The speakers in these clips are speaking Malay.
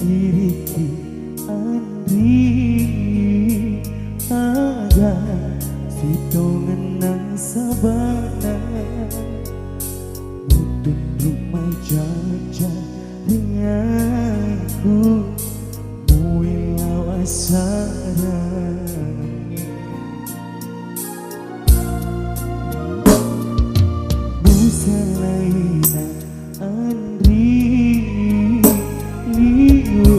Diriku Andri ada sitongan nang sabana Mutun rumah jaja denganku Muilau asara Musa laina Andri liu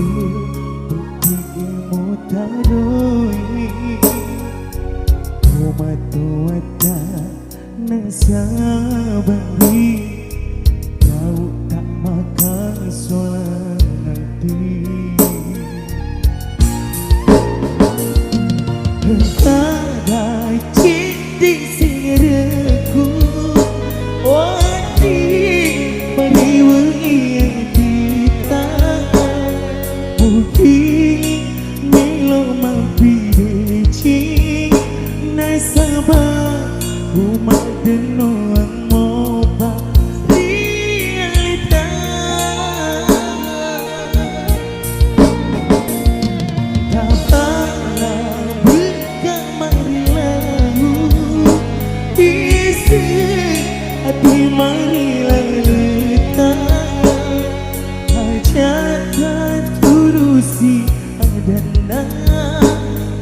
Bukti mutaroi Umatuata nasabari Kau tak makan solati Ada cinti singreku Wadi periwengi yang kita Bukti melo mampir cing Nasabah umat denoang moba realita Kapalah buka marilahu Isi hati marilah letak Hajatlah turusi adana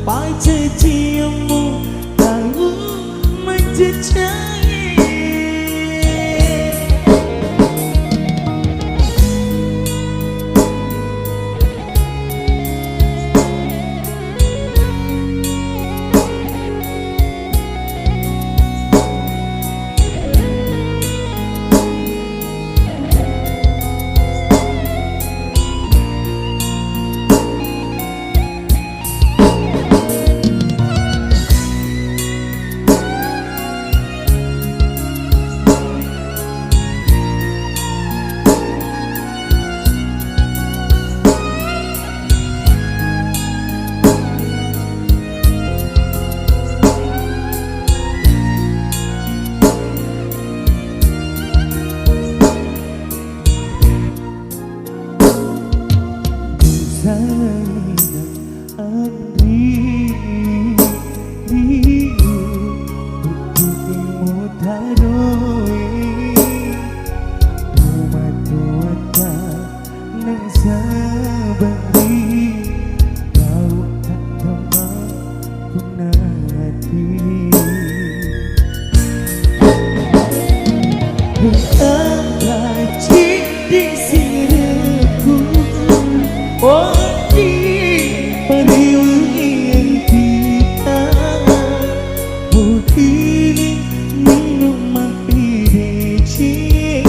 Paca ciamu tahu menjejai Sayang Andri liu Bukti mutaroi Umatuata nasabari Kau tak teman punati Ada cinti singreku Wadi periwengi yang kita Bukti minum mampir cing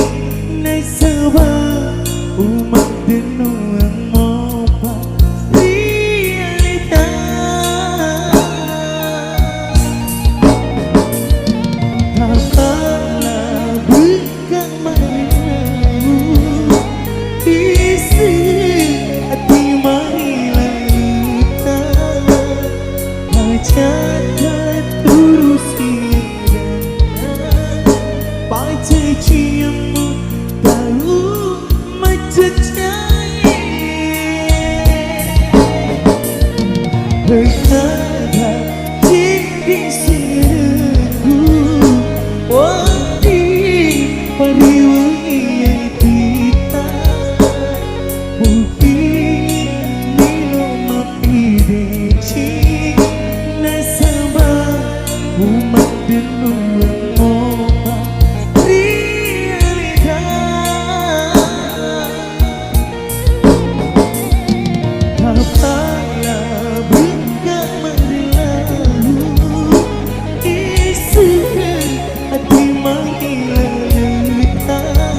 Nasabah umat denoang moba realita Kapalah buka marilahu Isi hati marilah letak Hajatlah turusi dana Paca ciamu tahu menjejai Berkata cinti singreku Wadi periwengi yang kita Bukti milo mampir cing Nasabah umat denoang moba realita Kapalah buka marilahu Isi hati marilah letak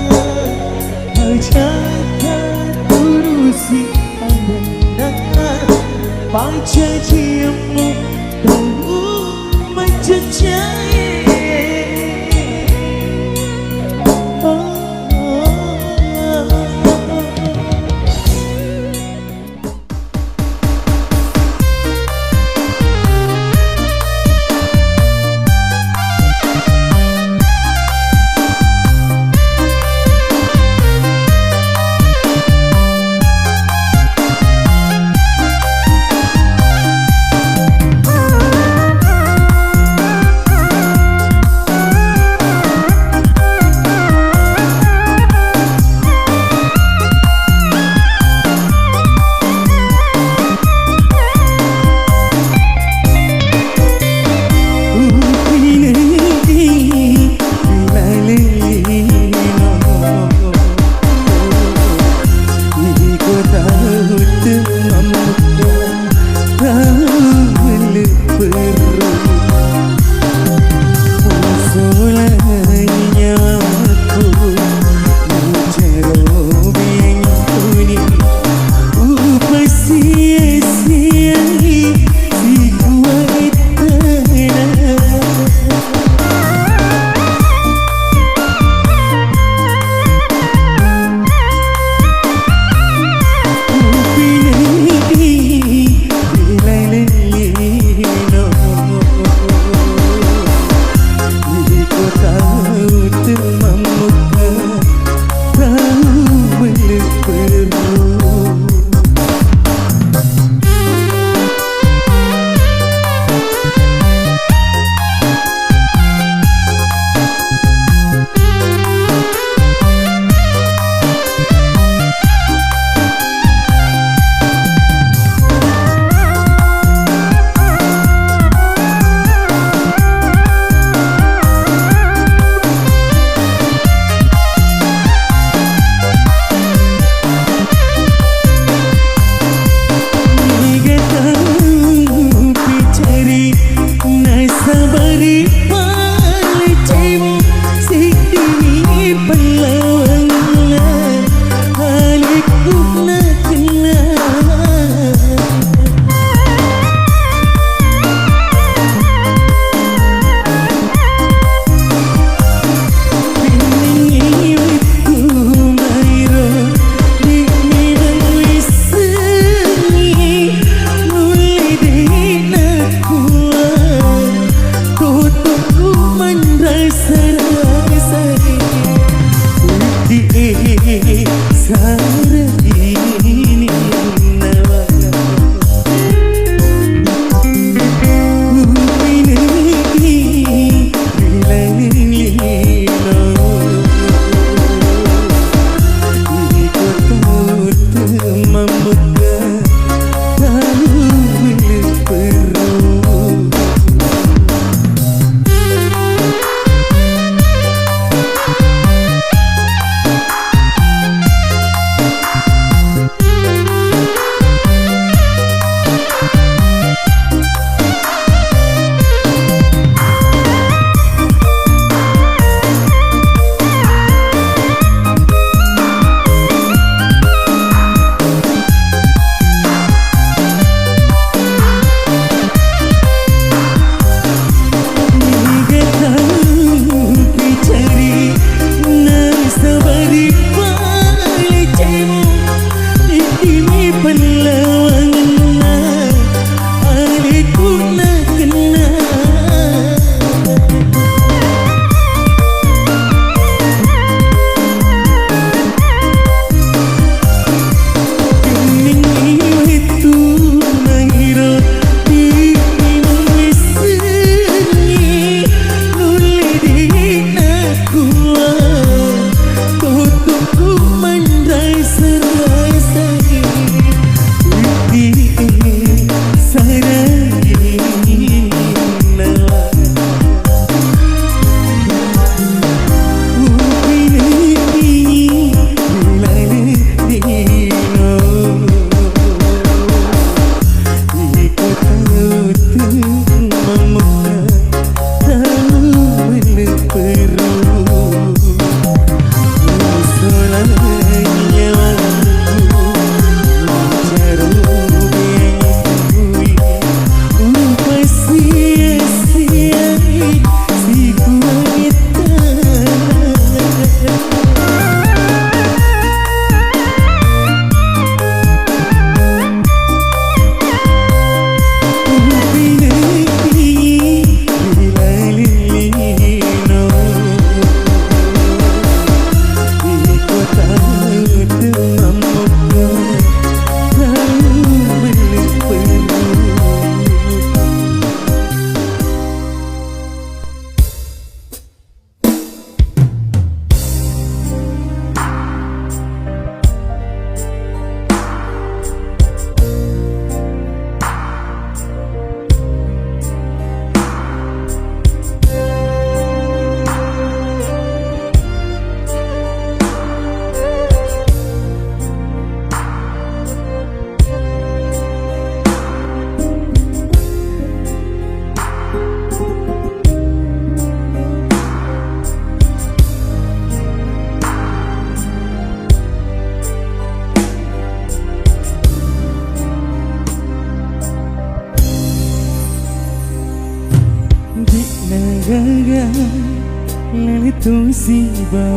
tu si ba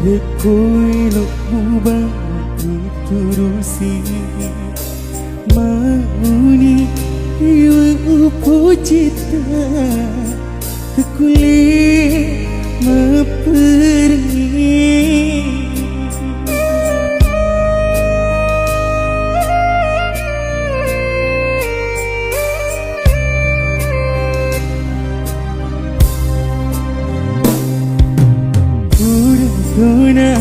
Rekoi lo buba Turusi Mauni Iwa upo cita Tekuli Mapergi Tuna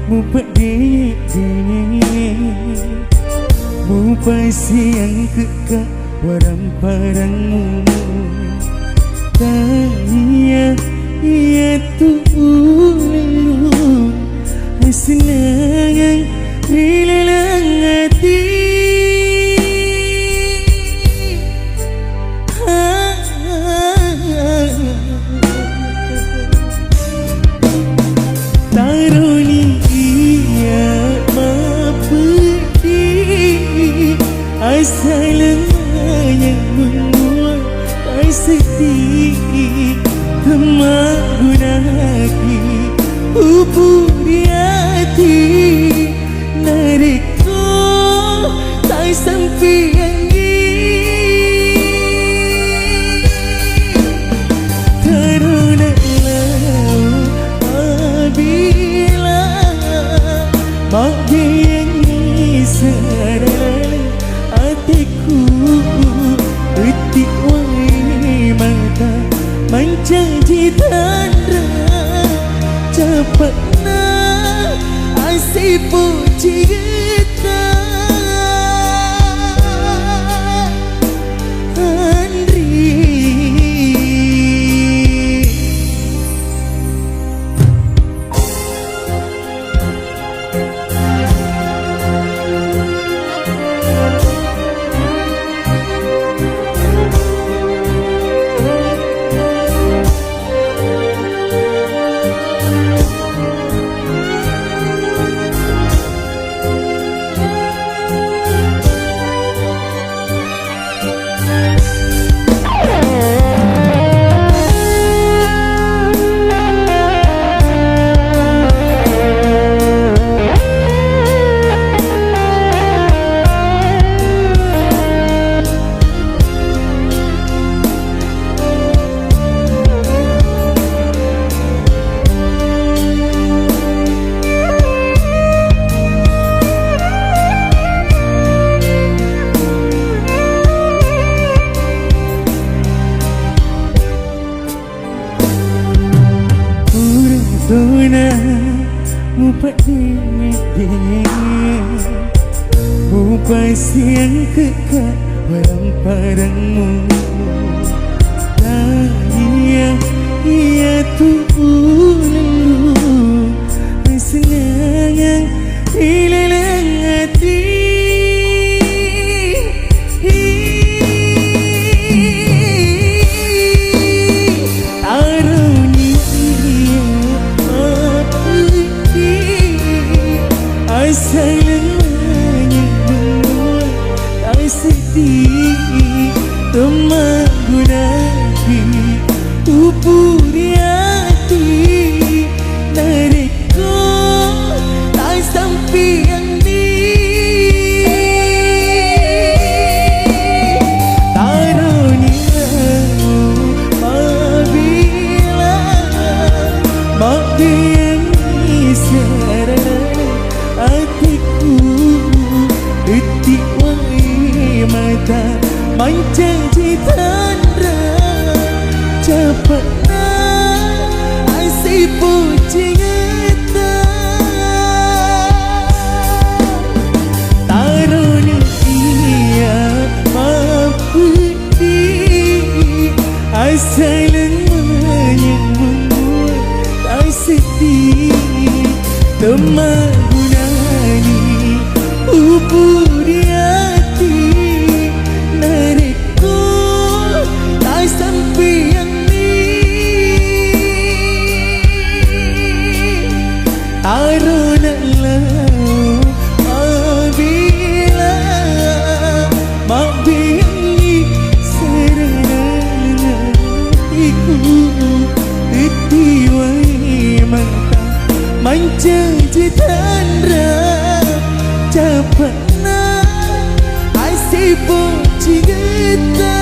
mupa dini mupa siang kekak warang parangmu tanya ia tu lalu senang rilang hati Asalnya membuat tak sedih Kemagunaki hubung di hati Nariko tak sampai angin Terunalah apabila makin sadar hatiku Etik wai mata menjanji tanda Cepatnya asyik puji kita Tuna mupa dini mupa siang kekak walang parangmu Tanya ia tu lalu senang hilang hati Asalnya membuat tak sedih Kemagunaki hubung di hati Nariko tak sampai angin Tarunilah apabila makin sadar hatiku Etik wai mata menjanji tanda Cepatnya asyik puji kita Tarunia mampu di Asalnya membuat tak sedih Kemagunani hubung di hati Nariko tak sampai angin Tarunalah apabila makin sadar hatiku Menjanji tandra Japana I say bonci kita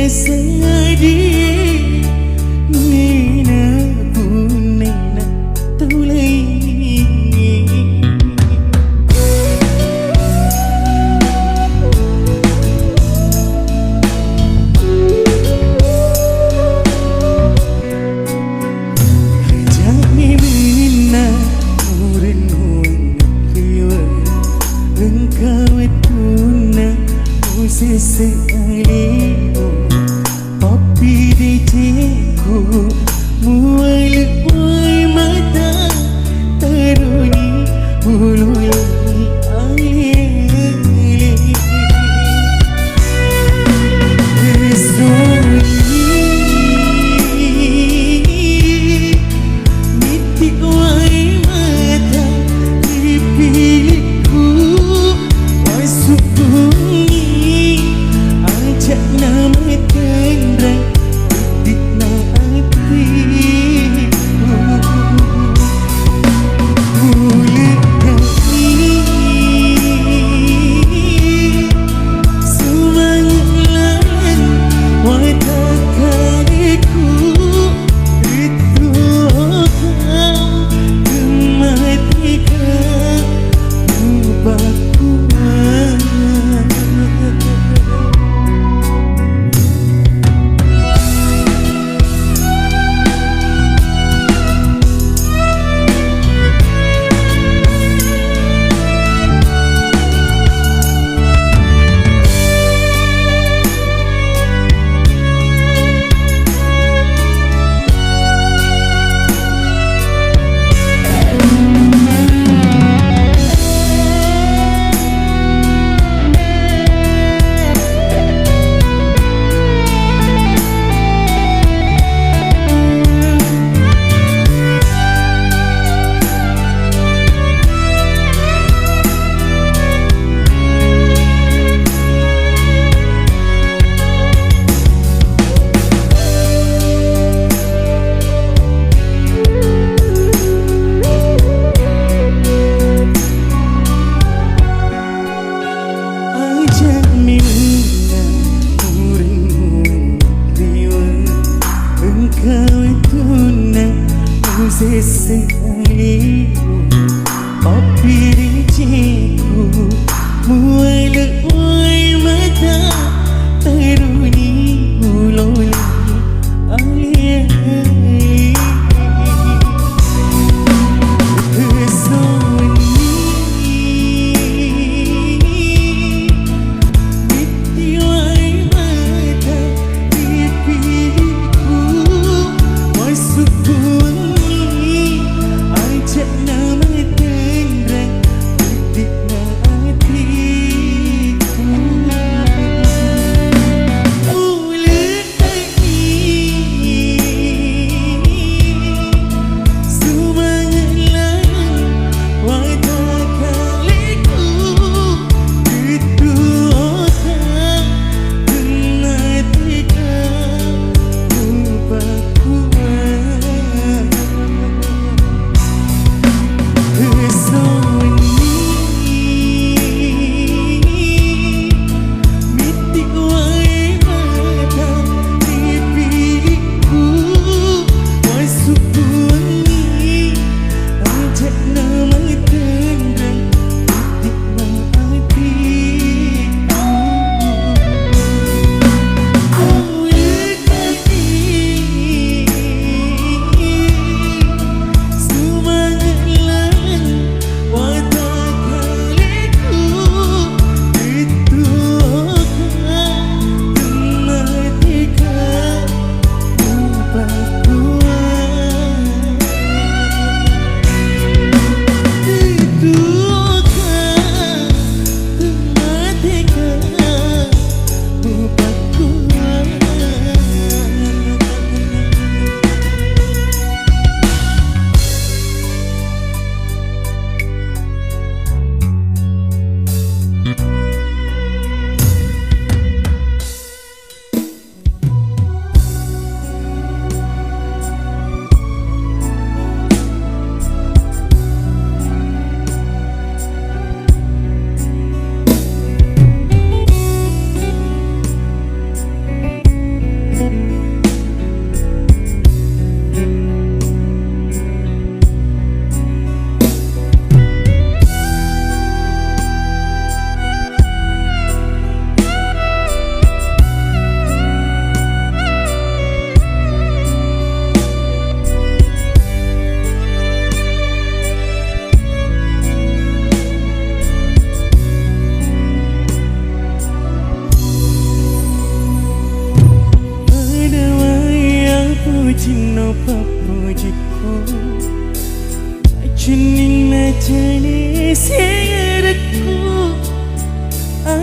Sengadi Nina pun nena tulai Jami mina murin huang kriwa Engkau etuna musese alimu Ku mulai mata teruni bulu alih-alih Tersunyi mitik wai mata pipiku masuk bunyi ajak nama tendrang Boleh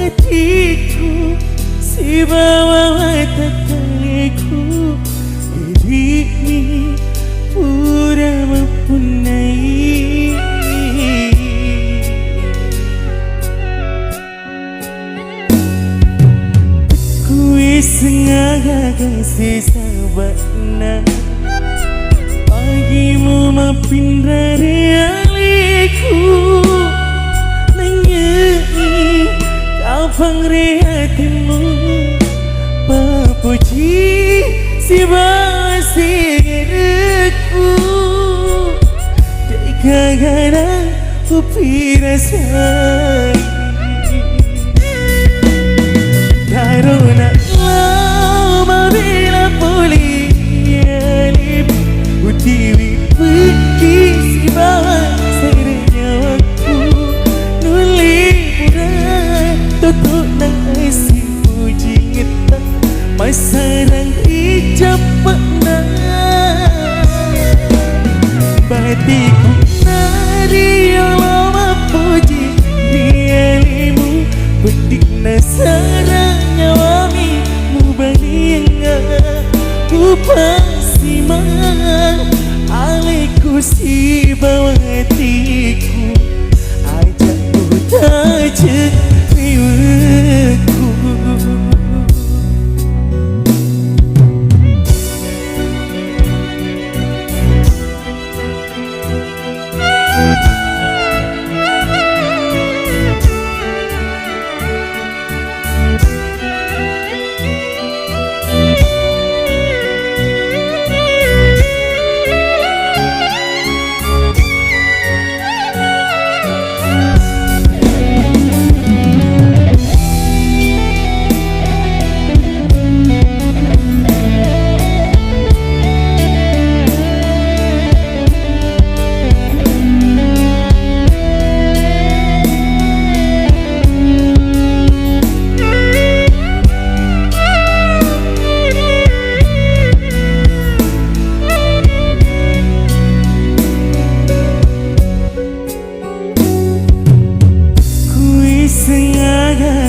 hatiku si bawa takaliku dirimu pura mempunyai kui sengaja kasih sahabatna pagimu maafin dari aliku nanyai kapang hatimu papuji si basirku dekagana upirasai karuna lama bila pulih alip utiwi pergi si basirnya aku nuli pura tutup nang isi puji ngita masarang hijab pernah batiku nari lama puji dialimu bedik nasaranya wami mubanianga upasi man aliku si bawa hatiku ajak ku tajak riwaku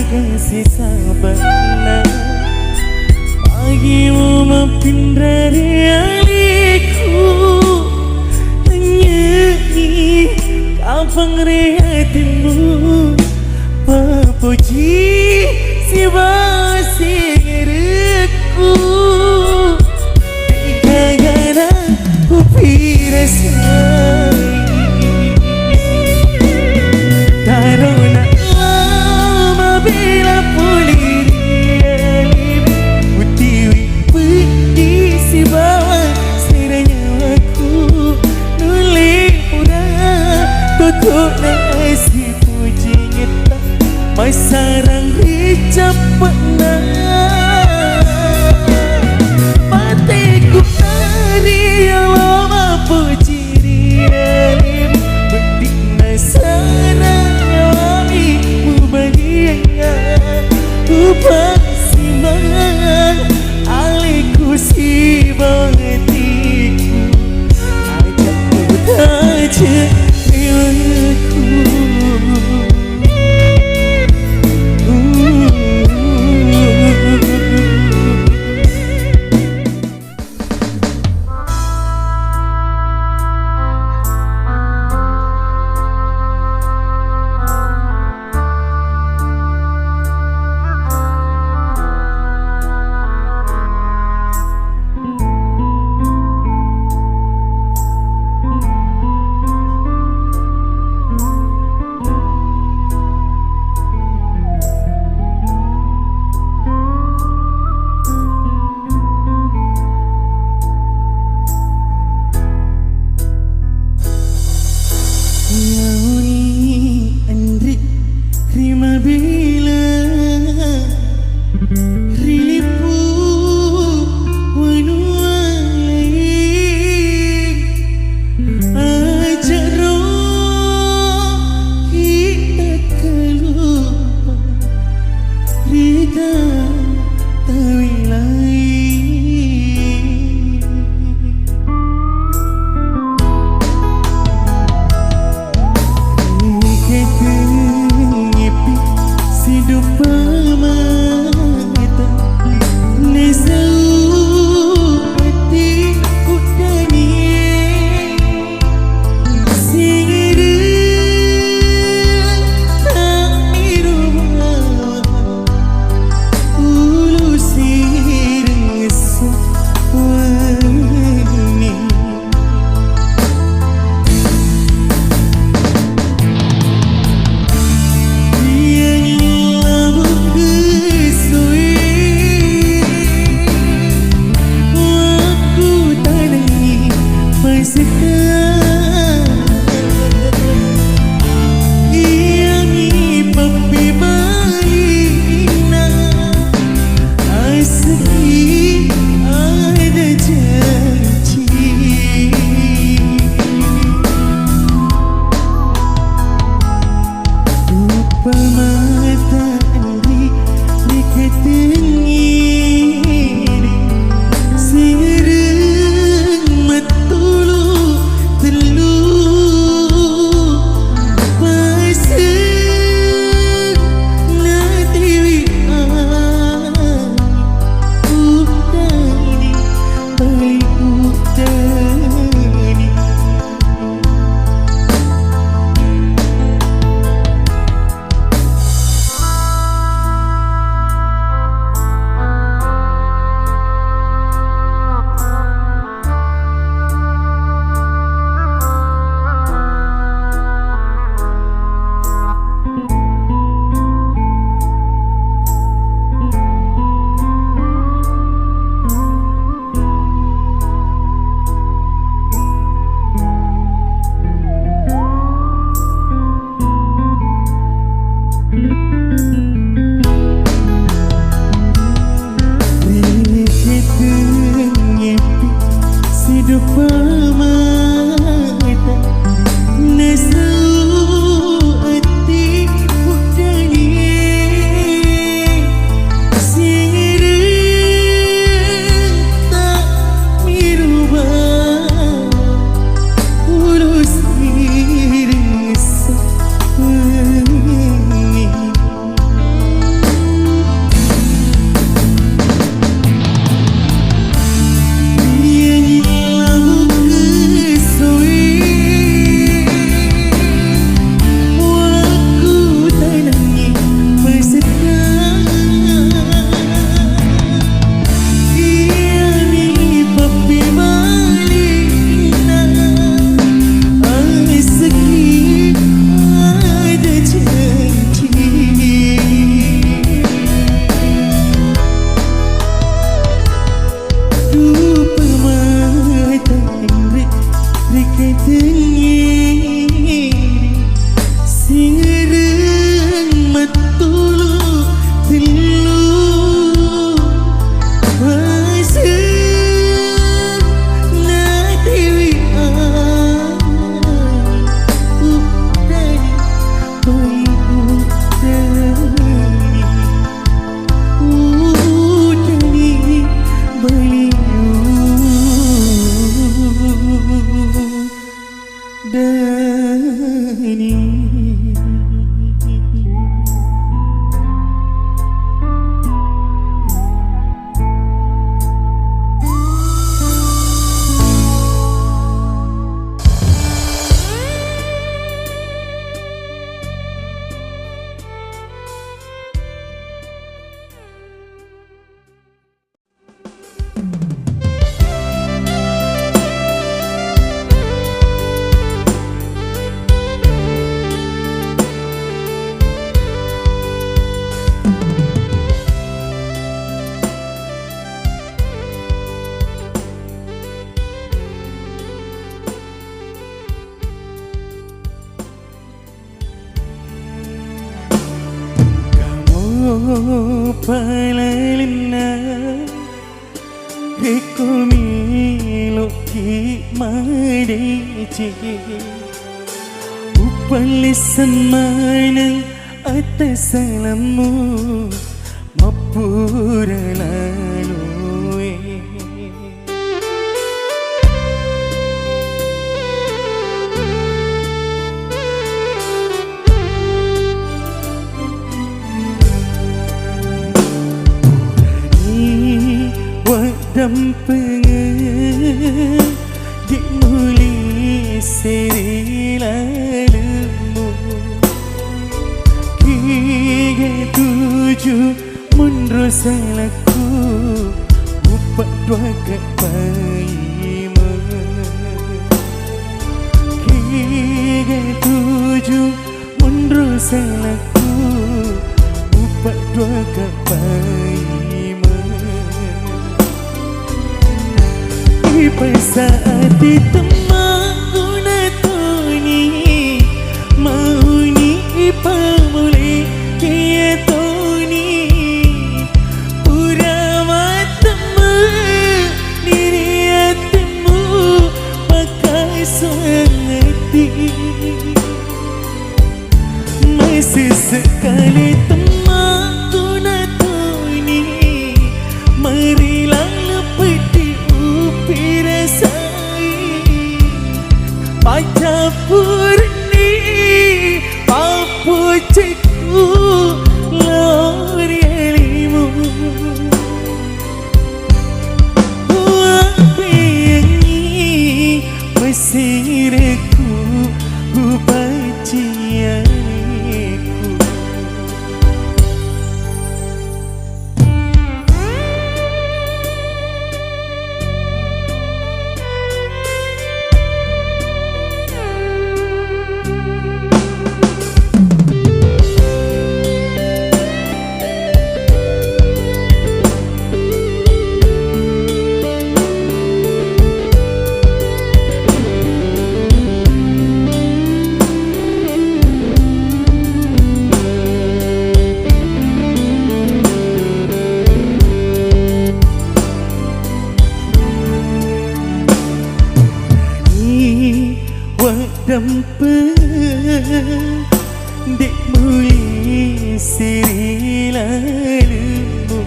kasih sahabatna pagimu maafin dari aliku nyanyi kapang hatimu papuji si basirku dekagana upirasai karuna bila pulih dialip utiwi pergi si bawa siranya aku nuli pura tutup nang isi puji ngita masarang hijab pernah batiku nari lama puji dialip bedik nasaranya wami mubanianga upasi man aliku si hatiku ajak ku tajak riwaku Palalina Rekomilo ki madeci Upali semana atas salamu Mapura lalu pengen dimulai seri lalumu Kiga tujuh mundur salahku Upak dua kepaima Kiga tujuh mundur salahku Upak dua kepaima Saat ditemaku natoni Mauni ipamuli kia toni Pura matamu diri hatimu pakai sangati Masih sekali temaku natoni Marilah lepeti Paca purni papu cikgu lori elimu Wapi yangi mesirku Ubacianiku Dampa dek muli siri lalumu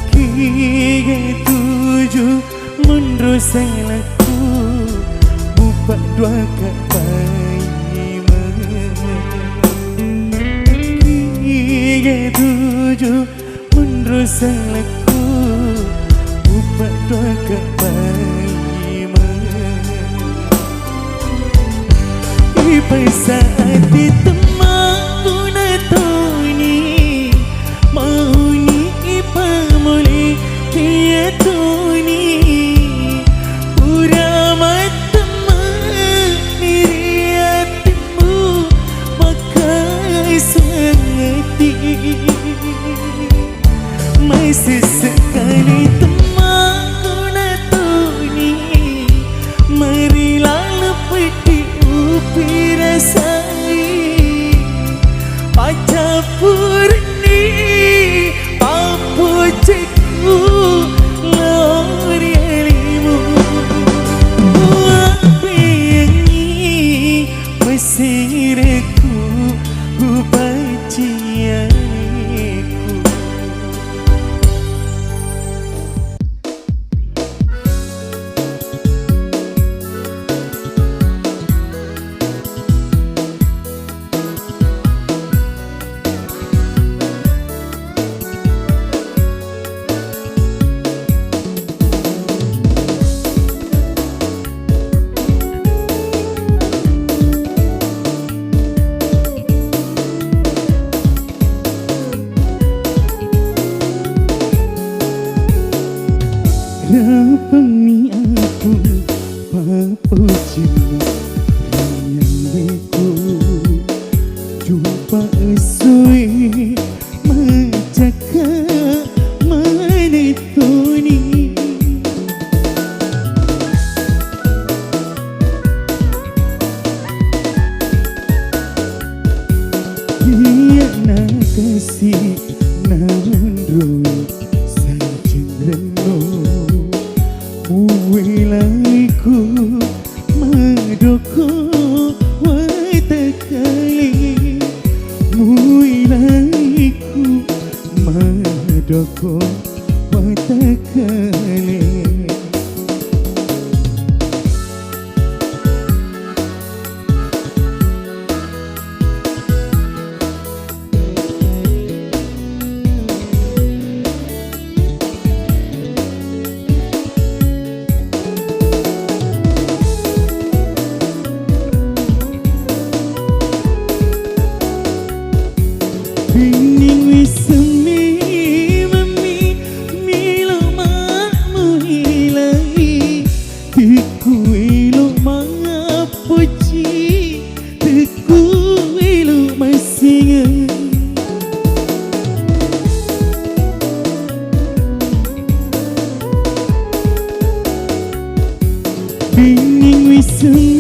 Kiga tujuh mundur salahku Bupak dua kepaima Kiga tujuh mundur salahku Bupak dua kepaima Saat ditemaku natoni Mauni ipamuli kia toni Pura matamu diri hatimu pakai sangati Masih sekali temaku natoni Marilah lepeti pirasai Paca purni papu cikgu lori elimu Wapi yangi mesirku Ubacianiku Rapani aku papu cikgu Riandeku Jumpa esui Macaka manitoni Dia nak kasih namun sancing reno Uwilaiku madoko watakali Uwilaiku madoko watakali Bining wismi mami milo mamu hilai tiku ilo mapuji tiku ilo masinga Bining wismi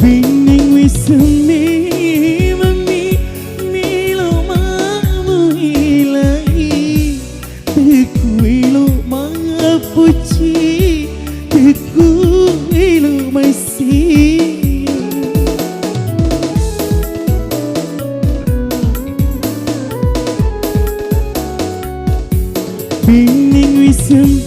Bining wismi mami milo mamu hilai tiku ilo mapuji tiku ilo masih Bining wismi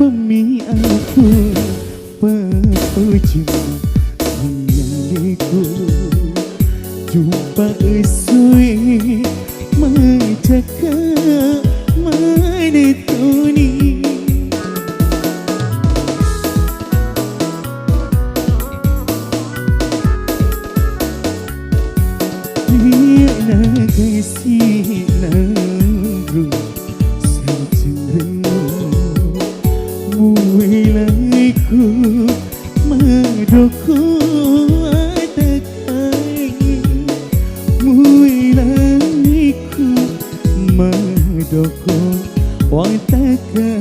Pemi aku pepujima menyaliku jumpa esui menjaga menetuni dia nak kasih nangru Muilaiku madoko atakai Muilaiku madoko atakai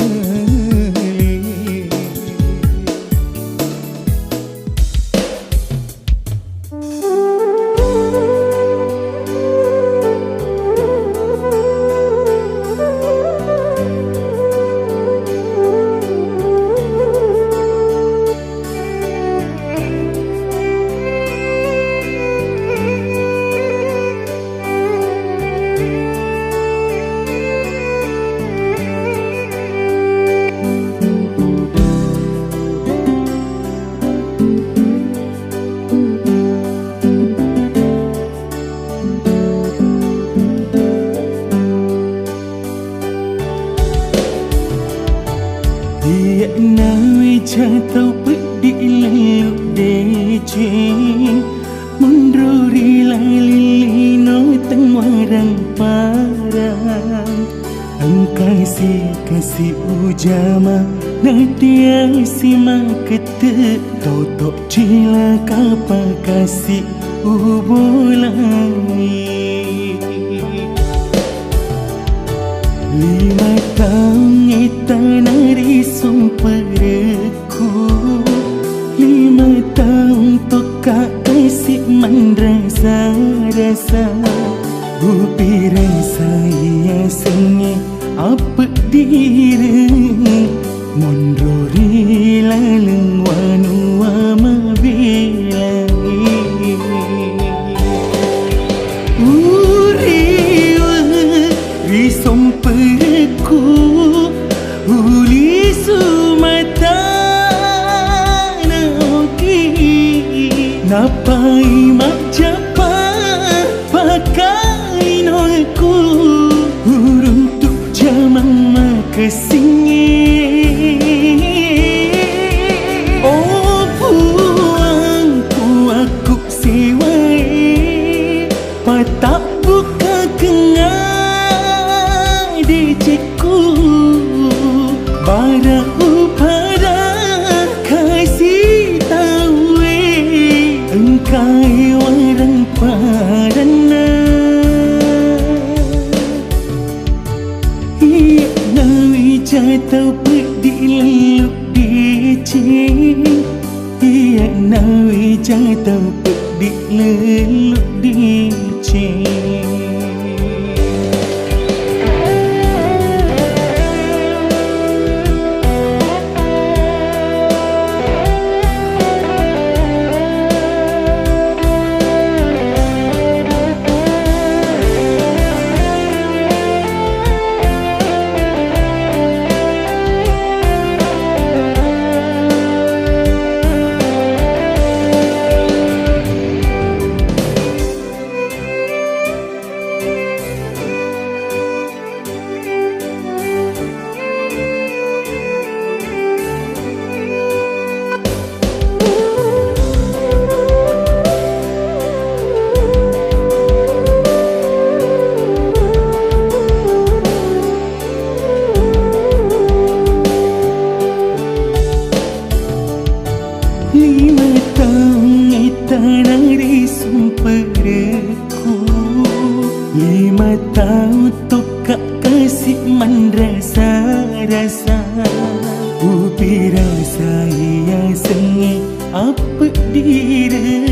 Dia nawi jatuh pedi lalu dece Munduri lali no tengwarang parang Kasih ujama Nadia sima kete Totok cila kapa kasih ubulani 5 tahun tanari sumpahku 5 tahun toka kasih rasa Bupirai saya sengi apa diri Mondori laleng wanua mabilai Uriwa riso somperku uli sumata naoki napai macapa pakai nolku untuk jaman makasihnya. Oh puangku aku sewai patak buka kengai deceku bara upada kasih tahu engkai warang padana iya nawi jatuh pedih leluk dicing iya nawi jatuh pedih leluk dicing. Tanari sumperku 5 tahun tukak kasih rasa upi rasa ia sengi apa diri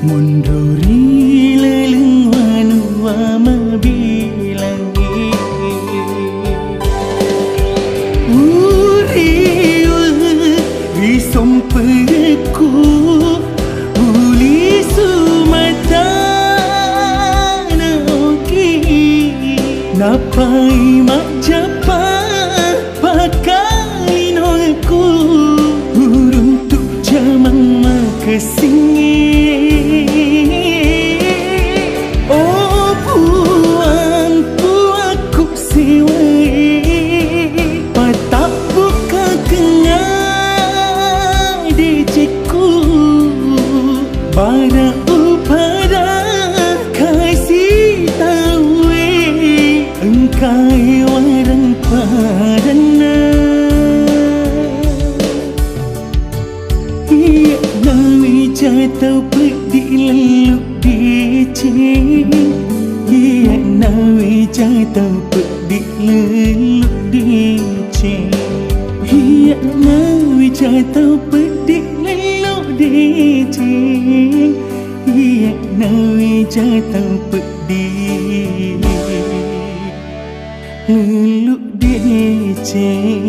munduri leleng wanua mabilangi uriul risomperku napai macapa pakai nolku untuk jaman makasihnya. Oh puangku aku sewai patak buka kengai deceku bara upada kasih tahu engkai warang padana iya nawi jatuh pedih leluk dicing iya nawi jatuh pedih leluk dicing iya nawi jatuh pedih leluk dicing iya nawi jatuh pedih leluk dicing.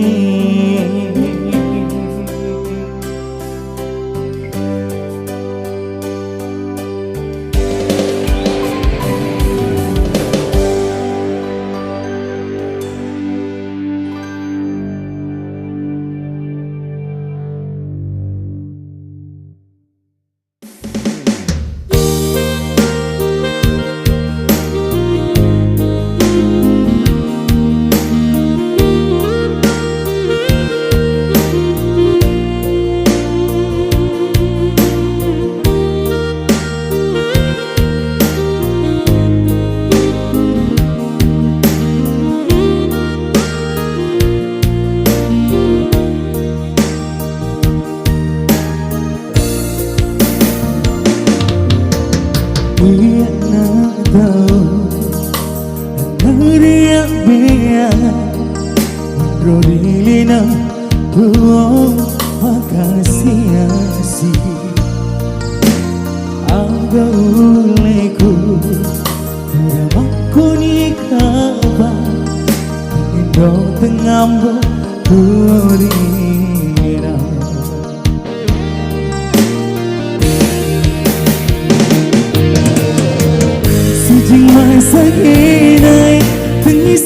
Iya nak tahu Naria bea Rodilina tuo makasih asih Aga uleku Uramaku ni kaba Indo tengambo Rodilina Sejing masa kinai Tengi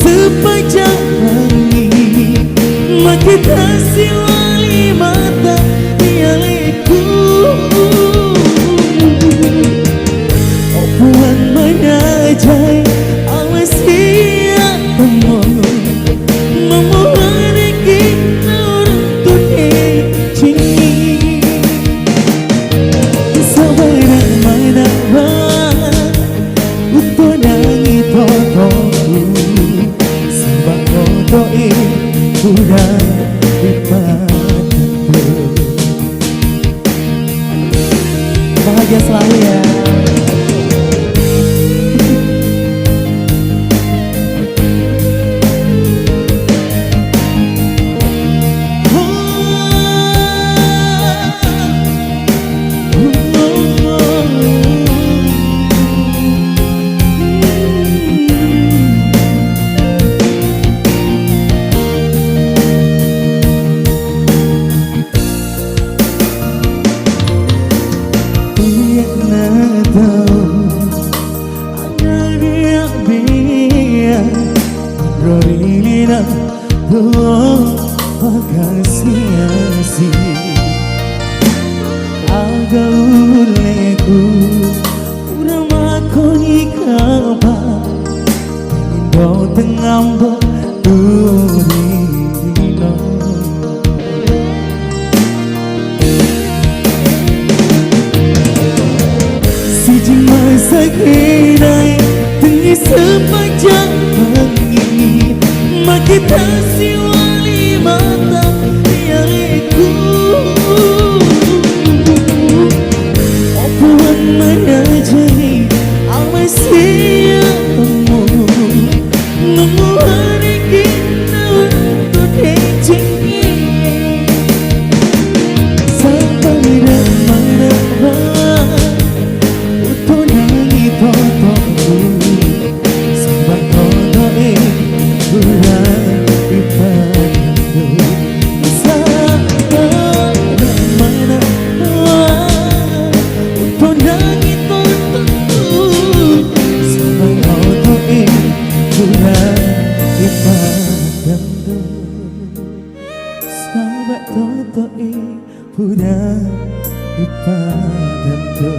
kita siwali mata milikku. Opuan menajai awas siap temu memohon kita untuk cinci sabaran mana untuk nangi totoku sebab totoi udah bahagia selalu ya. Rorilina tuo pagkasiyasi agauleku uramako ni kaba indo tengambo turino si jima sakinai tengi sepanjang kita siwali mata milikku. Opuan menajani awas siap temu memohon kita untuk cinci sampai mana untuk nangi totoku sebab totoi Pura ipadanto.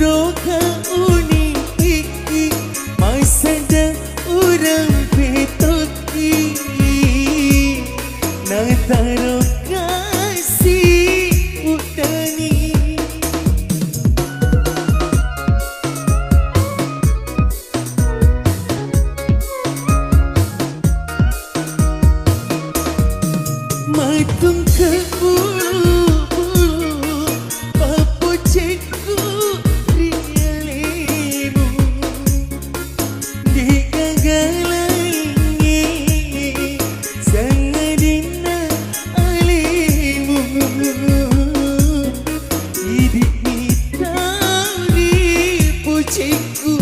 roka uni iki masada urang petoki nataro kasih udani matung ke bulu papo cikgu rialimu digagalangi sangadina alimu hidup hitau di pucikku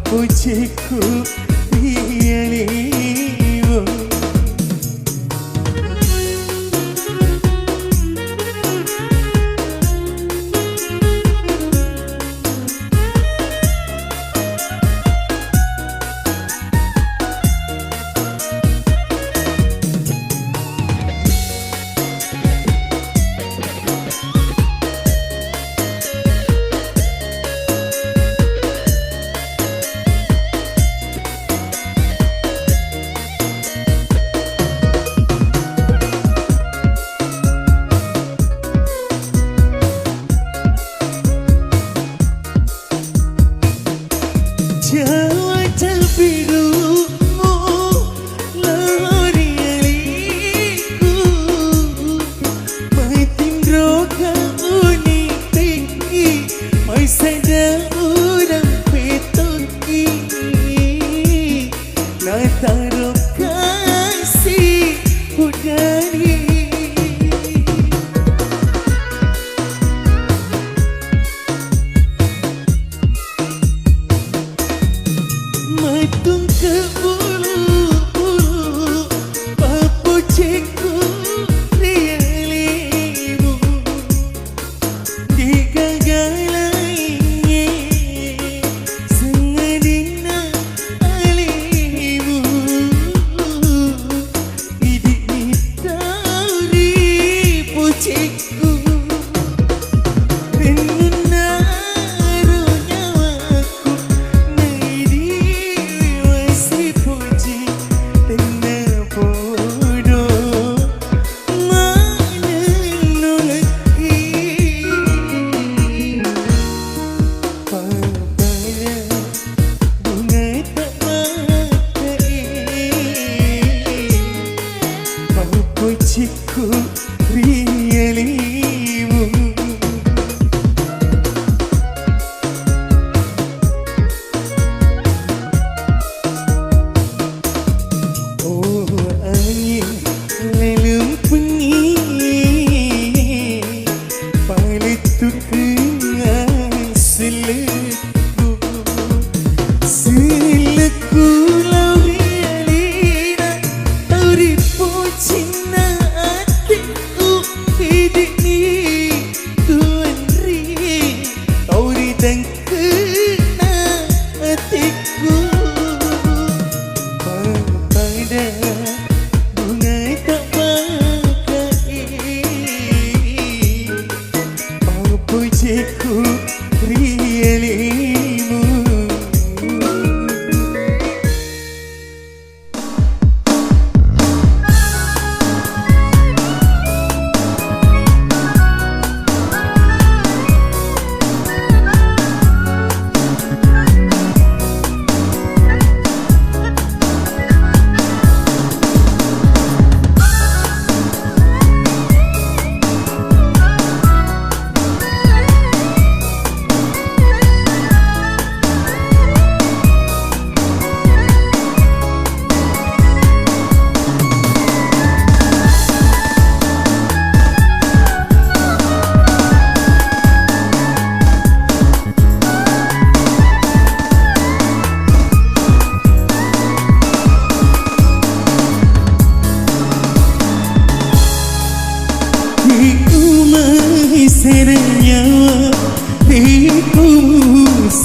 Pujiku pianimu Jawa birumu lorialiku maitim roka uni tinggi maisada urang petoki nataro kasih udani matung ke bulu papo cikgu rialimu digagalangi sangadina alimu hidup hitau di pucikku menaruh nyawaku di wasipu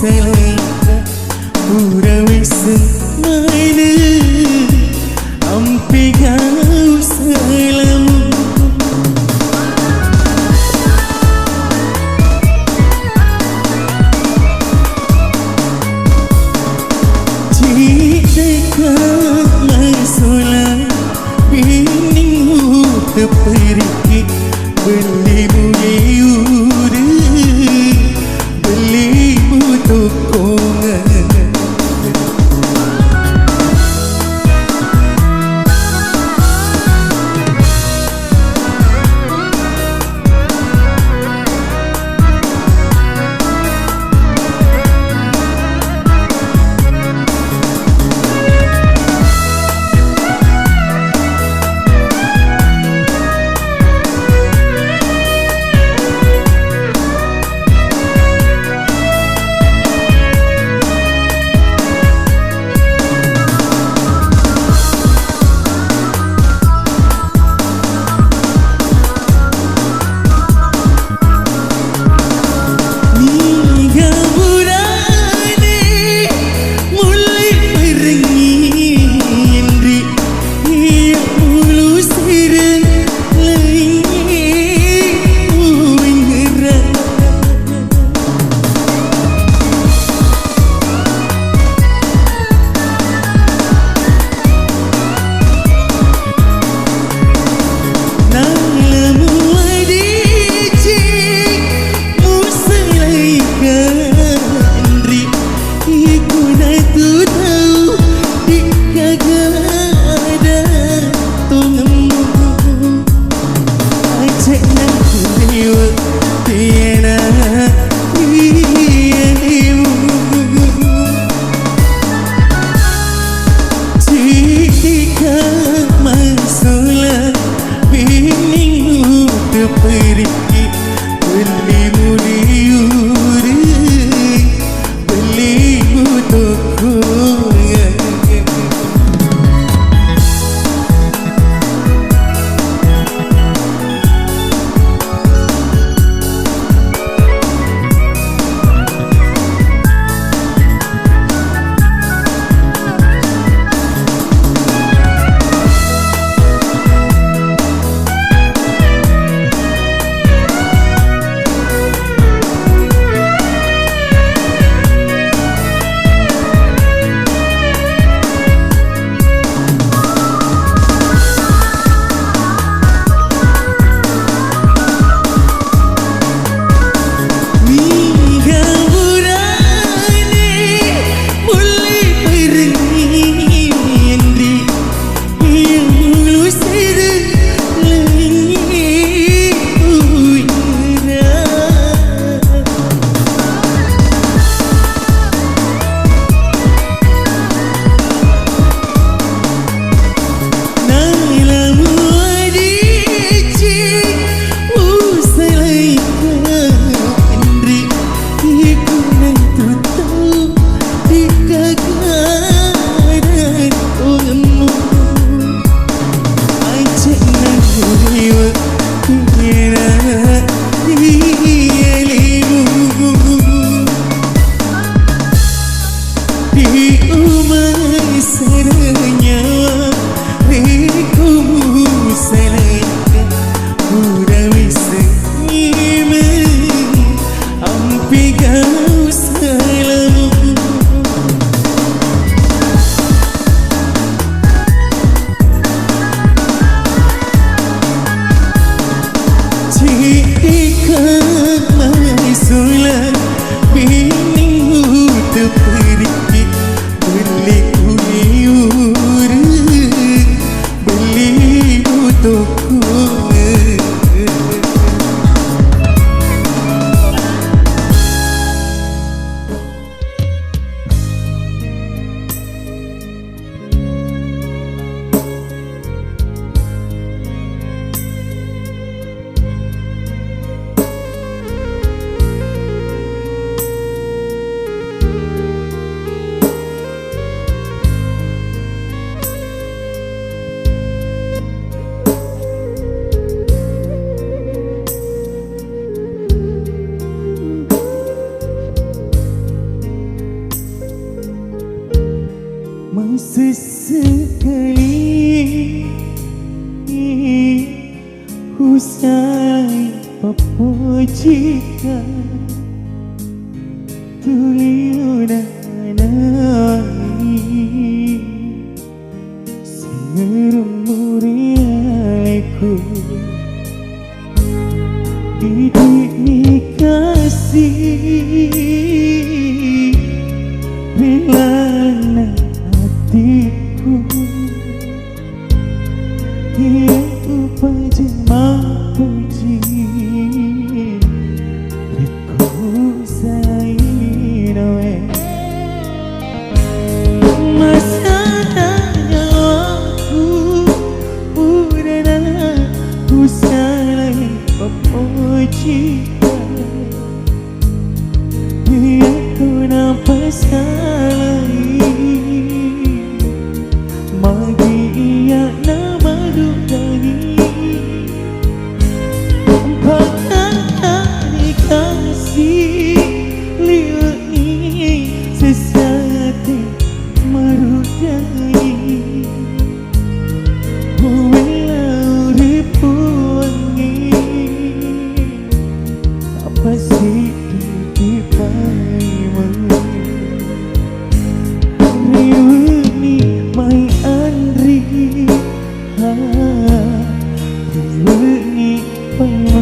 selera Urawis mana Ampi kau selamu Dekat masalah Biningmu terpergi Belimu liur Belimu tokongan mau sesekali usai papojika tuliunanai sengerumuri aleku didik kasih bilana hatiku ia upajama puji riku sainoe masanya aku udana usalai papojika ia ku nampak salai magi ia nama dudani bahkan dikasih liwani sesati marudai buwelau ribuangi apa sih dipaimu riwani mai andri riwani paimu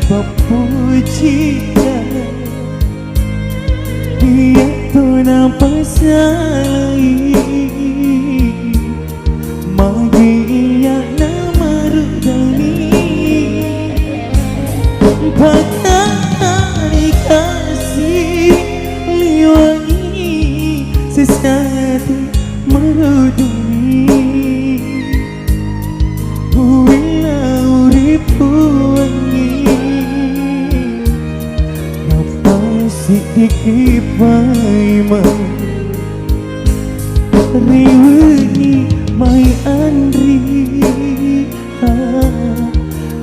papojika dia tu nampak salai magi ia nama rudani bahkan dikasih liwani sesati marudani buwelau ribuangi sidiki paima riwani mai andri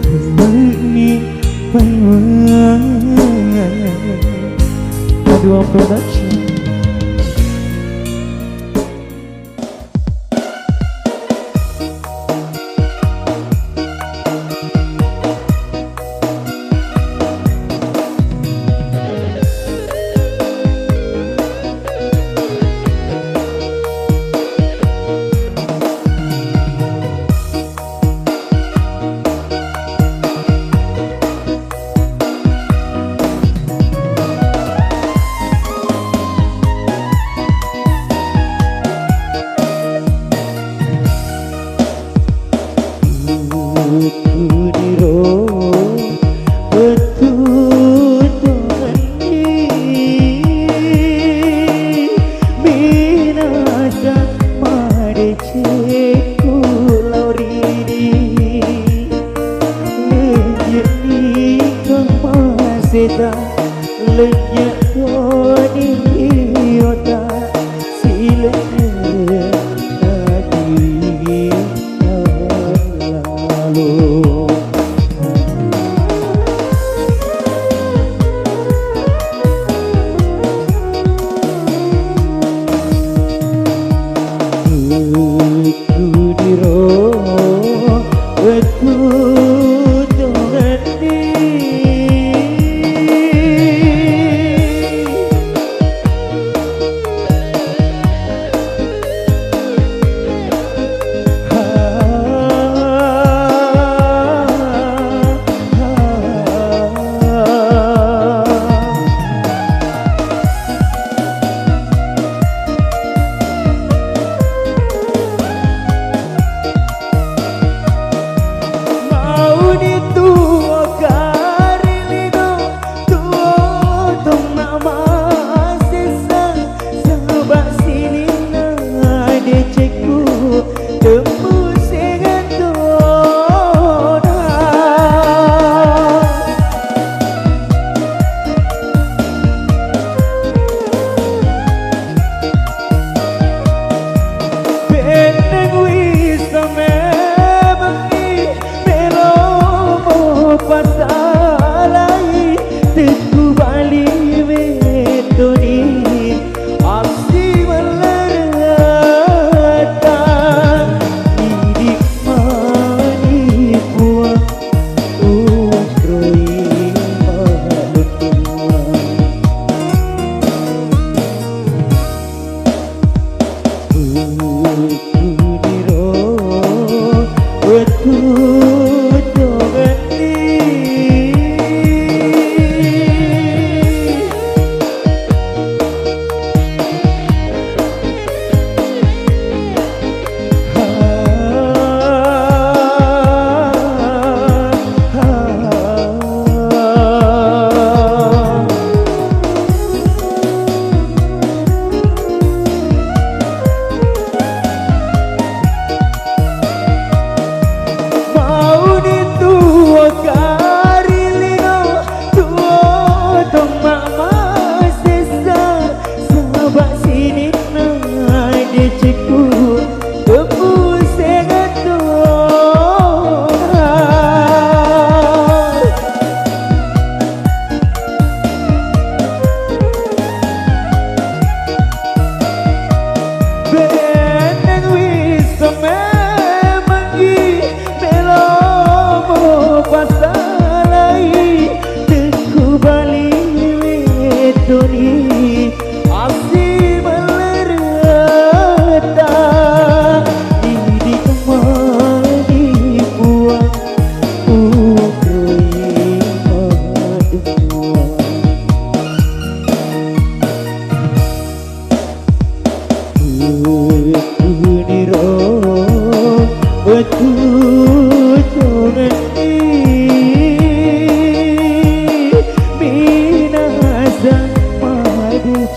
riwani paima Adua Production.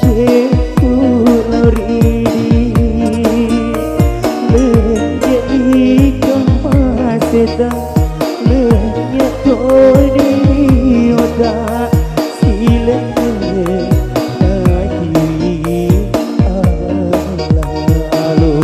ceku lauri lenya ikon maseda lenya toni oda silene lagi alalo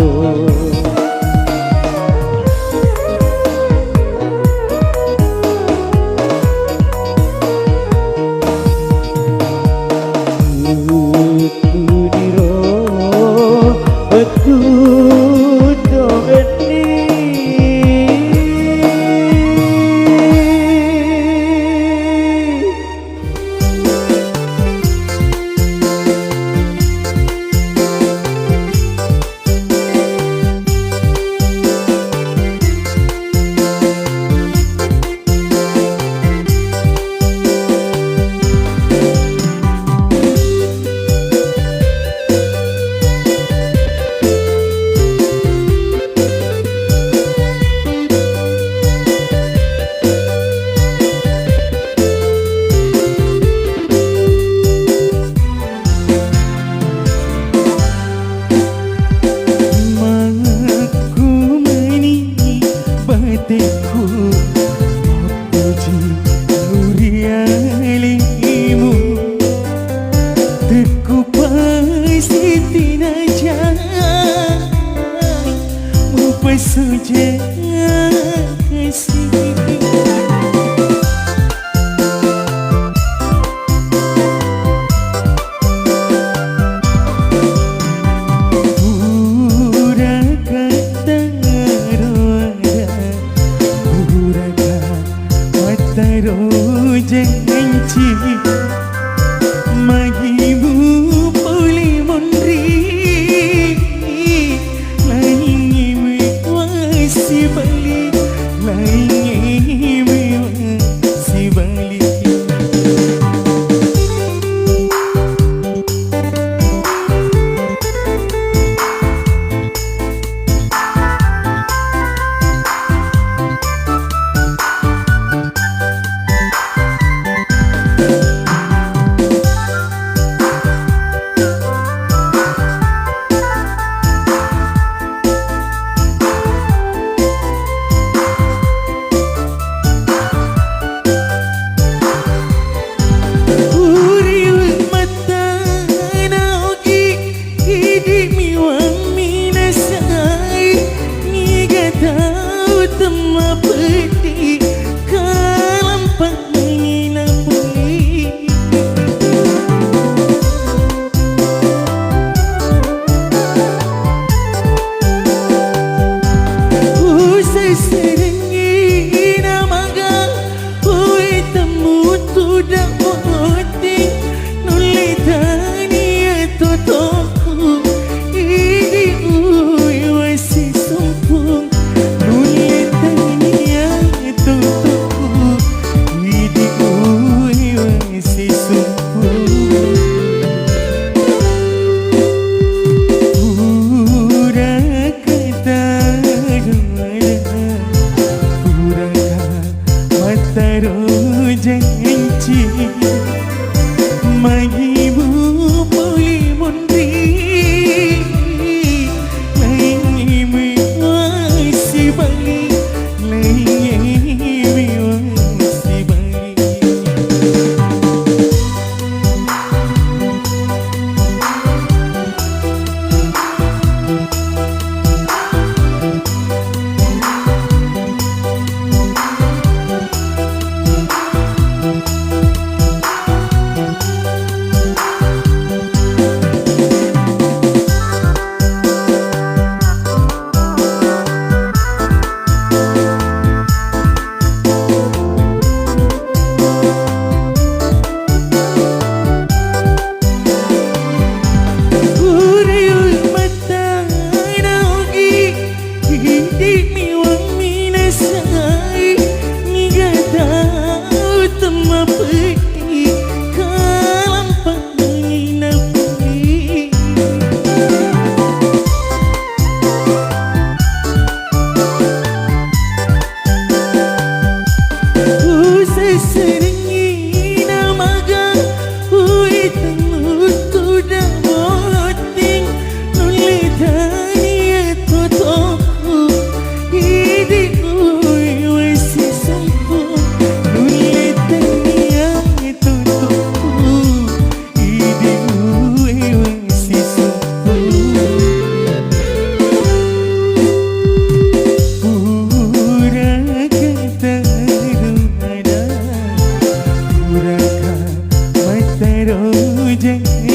hatiku puji nurialimu teku pasitin aja mupai saja kasih Taro jangan cik magimu boleh mondri lainnya wasi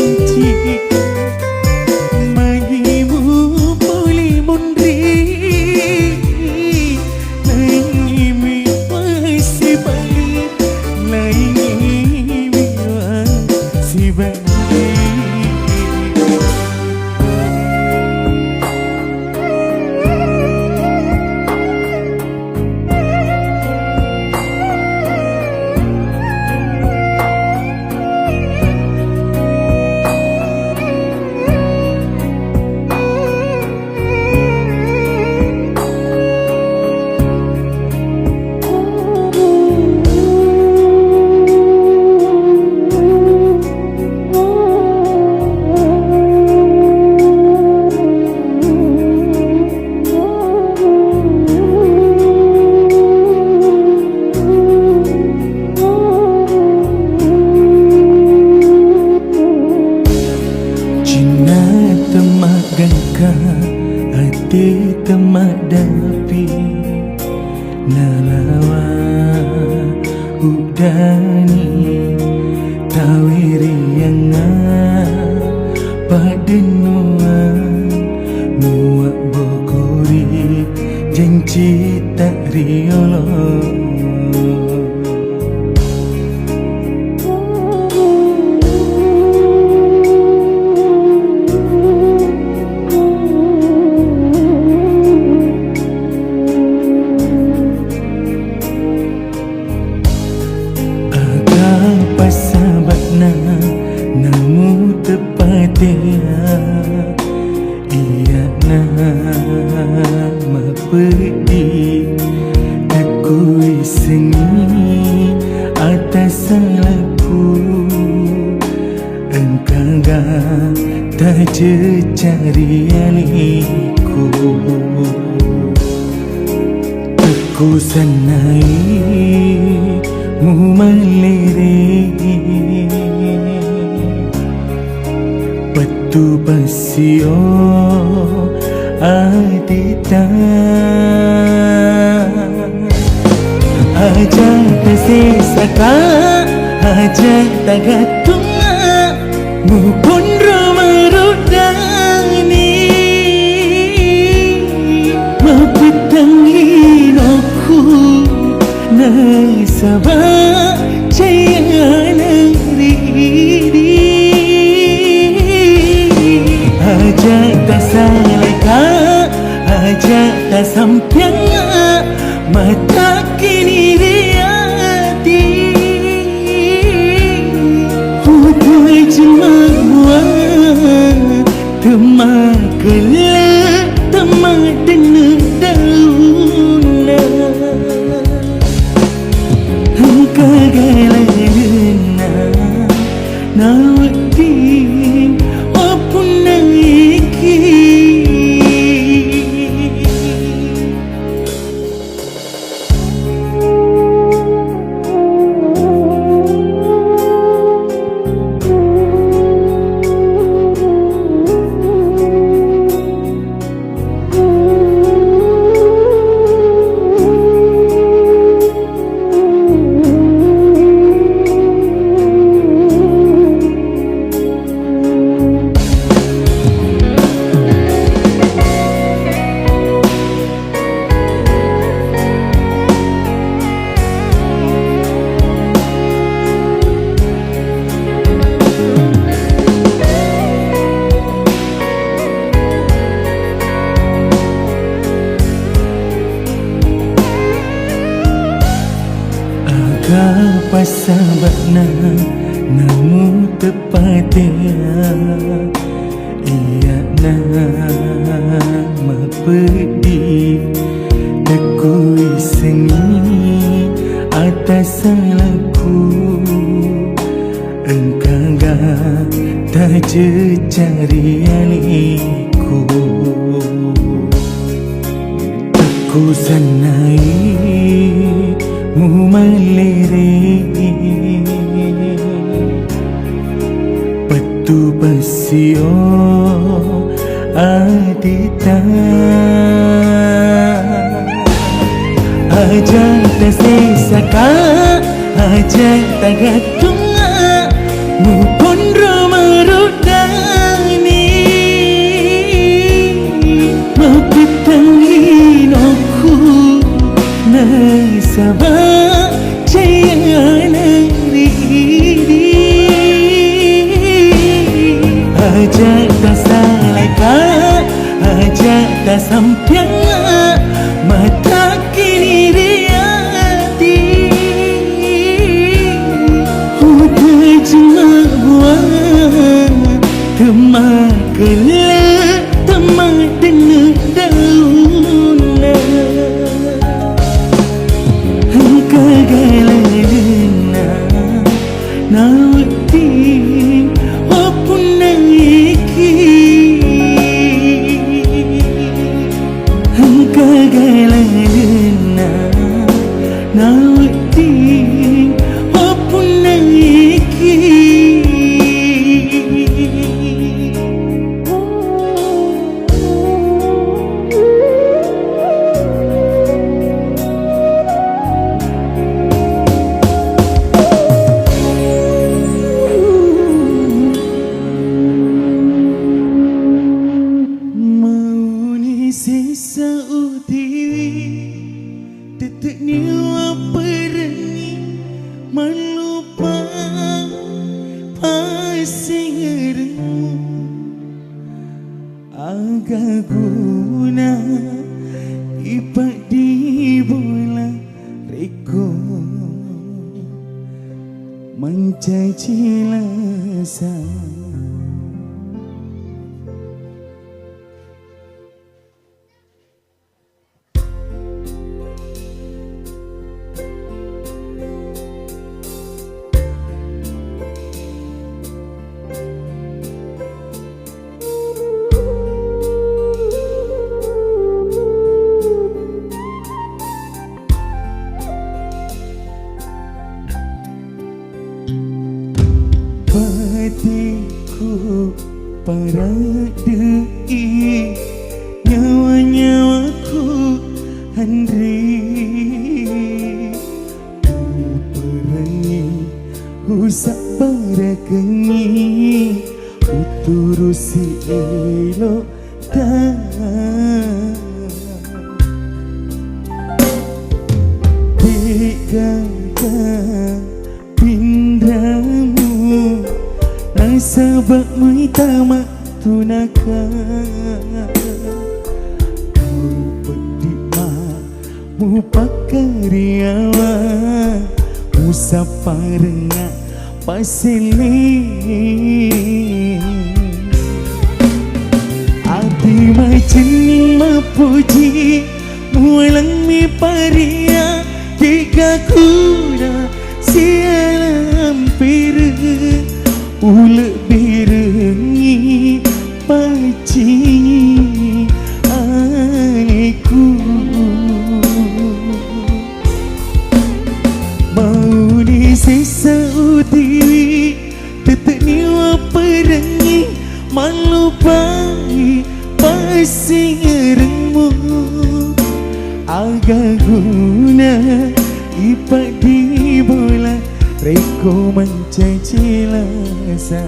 janji Magimu boleh mundri Laini masih balik Laini masih balik hati temak dapi nalawa udani tawiri yang padenuan muak bokori janji tak riolo namu tepatnya ia nama pedih takui sengi atas salahku engkau tak cari aliku aku sanai mu melirik Patu pasio adita Aja tersesaka Aja tagatunga Mupun romarudani Mapitangin aku Nasabah jaya negeri Aja tak salahka, aja tak sampiang mata kini riati Putui jemawa, temak gelap, temak dengar dauna Engkau galana, nawati Kapa sahabatna namu tepatnya ia nama pedih takui sengi atas salahku engkau tak cari aliku aku sanai mu melirik Patu pasio adita Aja tersesaka Aja tagatunga Mupun romarut Aja tak salah kah, aja tak sampai mata kini riati. Udah cuma buat temak kelak, temak dengan daun. Angka galalena nawati opun naiki. Angka galalena nawati opun naiki. Sisa utiwi tetek niwa perni melupa pasingermu agak guna ipak di bola reko mencaci lasa. Hatiku paradei nyawa-nyawaku handri perangi usak barakengi uturusi elok tak dikata pindamu sebab muitama tunaka kau pedima mu pakariawa mu saparenga pasili adi macam mapuji mualang mi paria tiga kuda sialam piru ulek birengi paci aku mau di sisa utiwi tetek niwa perengi malupai pasingermu agak guna ipak di bola reko mencaci lasa.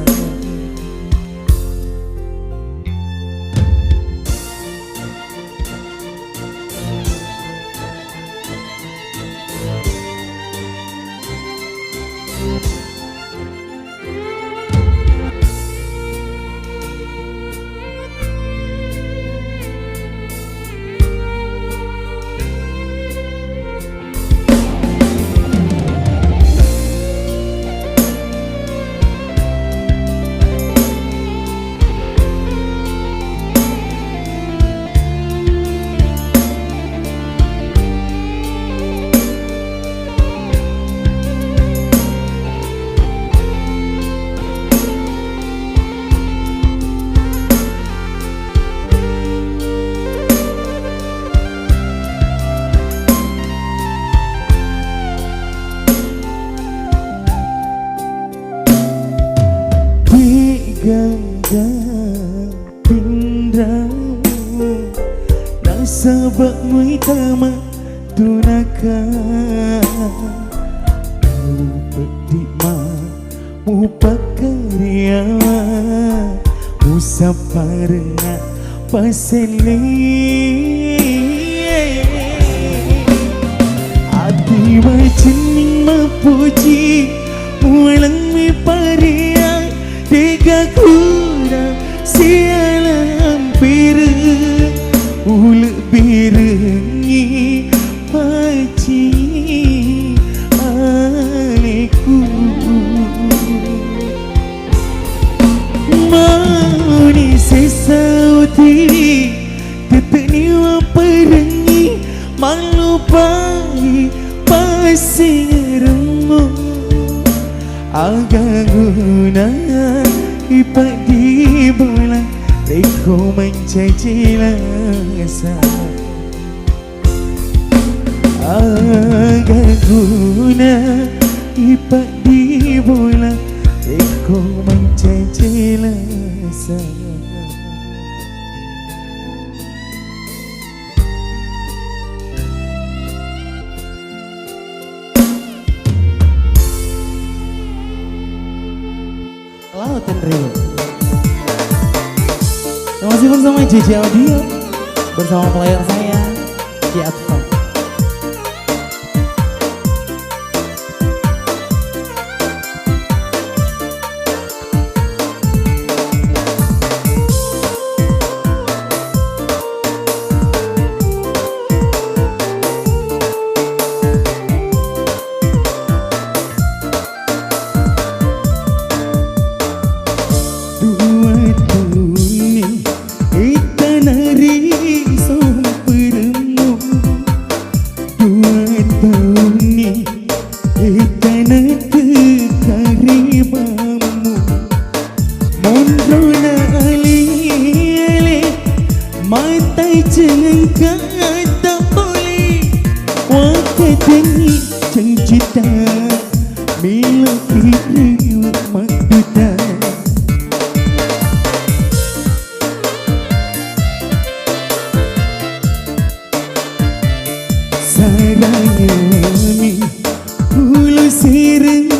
Gagah pindramu nasabak muitama tunaka kau pedima mu pakariawa mu saparenga paseli ati macam mapuji mualang mi paria tiga kuda Ku mencaci rasa agak guna ipak di bola. Ku mencaci rasa Lautan Rio. Masih bersama JJ Audio, bersama player saya Ki Atfan. Matai jangan kata boleh wakatani cengcita bila kira maduta saraya mi ulu sireng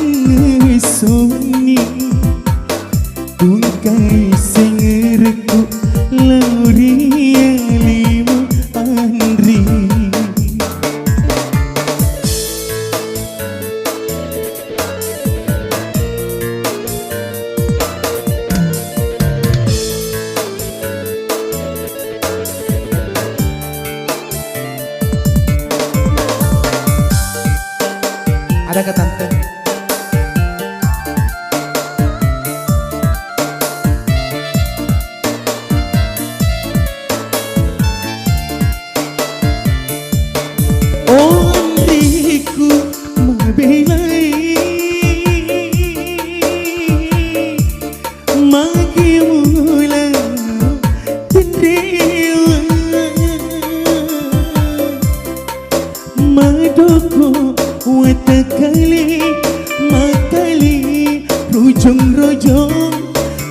soni tungkai sengerku lauri ada ke tante? Oh diriku membelai maki mula tendewa madoko watakali makali rojong-rojong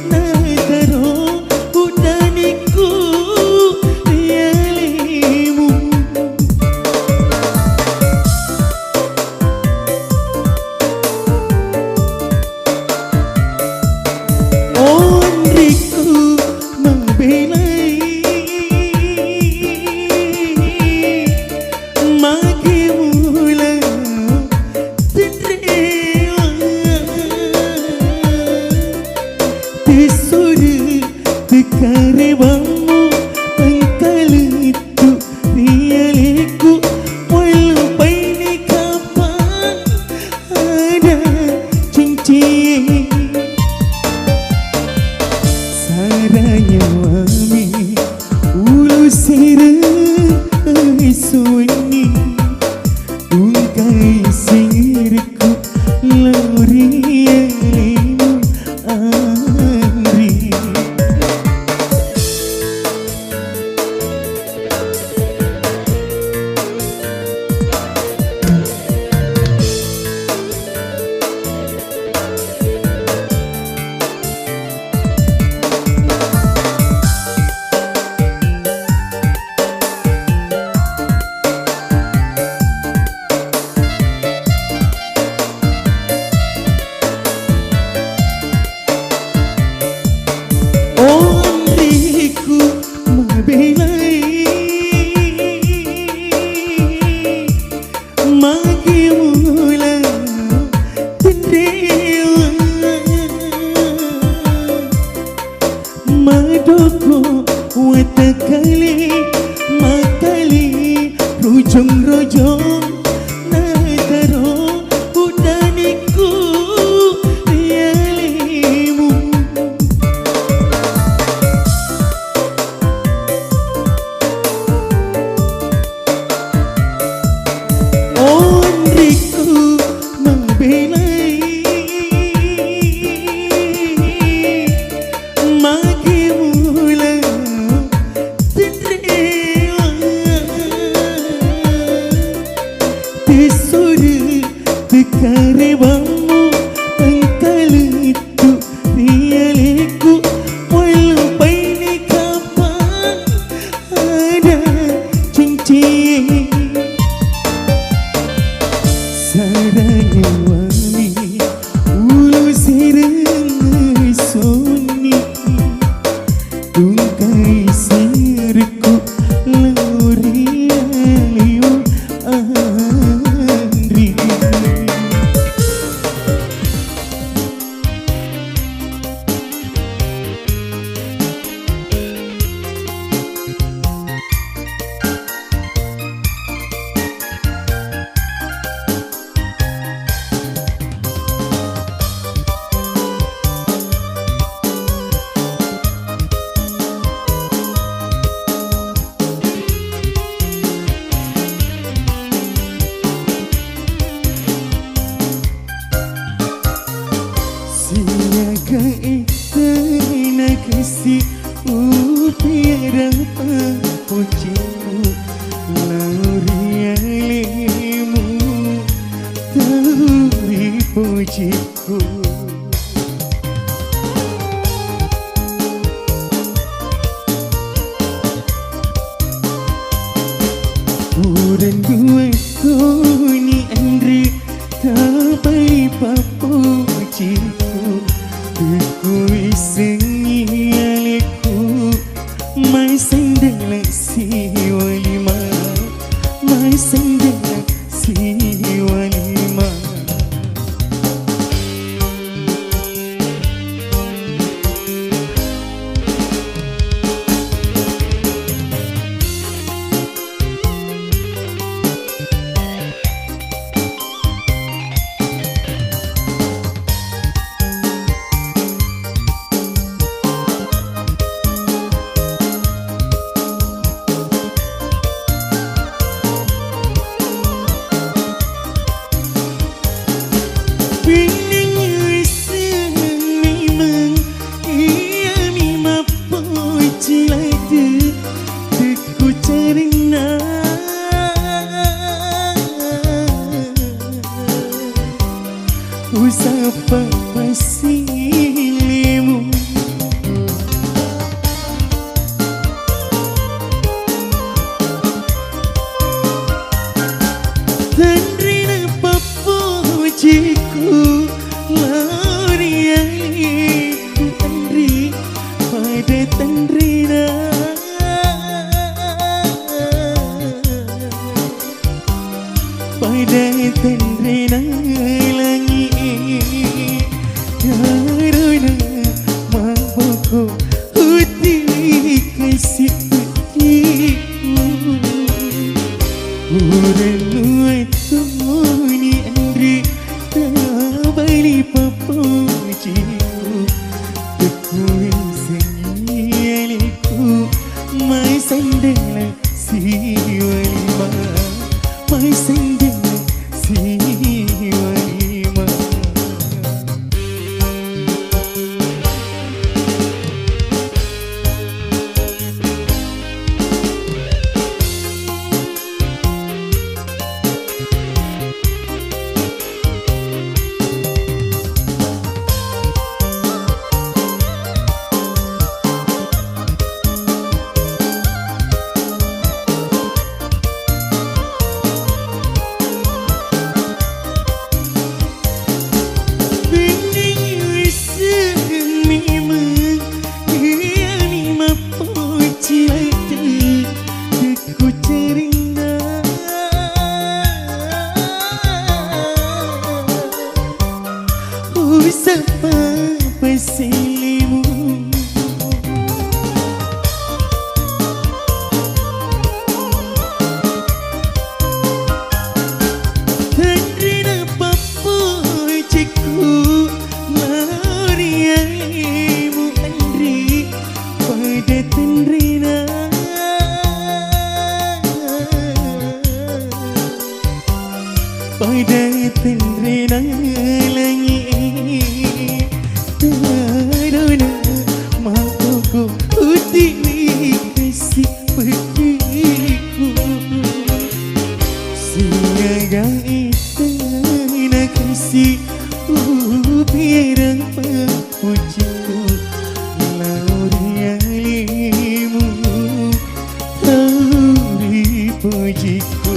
nataro udaniku rialimu onriku membelai maki mula Tisuri tekarebamu pengkalitu rialiku walau baini kapan ada cincin saranya wami ulu sireng sunyi tungkai sirku lauri alimu Andri madoko watakali makali rojong-rojong nataro udaniku rialimu onriku membelai maki mula tungkai sirku luria liu andri. Siaga itana kasih upiara pujimu lauria limu tauri pujiku. Uran dua koni andri tapai papujiku. Ku isengi aliku mai sendela si walima, mai sendela si walima. Usapa pasilimu tandrina papujiku larialiku andri pada tandrina pada tandrina karena mampuku uti kasih ujiku. Uran nuatu ni andri tabali papujiku. Tekui sengialiku mai sendela si walima, mai sendela si walima. Usapa pasilimu tandrina papujiku larialimu andri pada tandrina pada tandrina langit. Karena mampuku uti kasih ujiku. Siaga itana kasih upiara papujiku lauria limu tauri pujiku.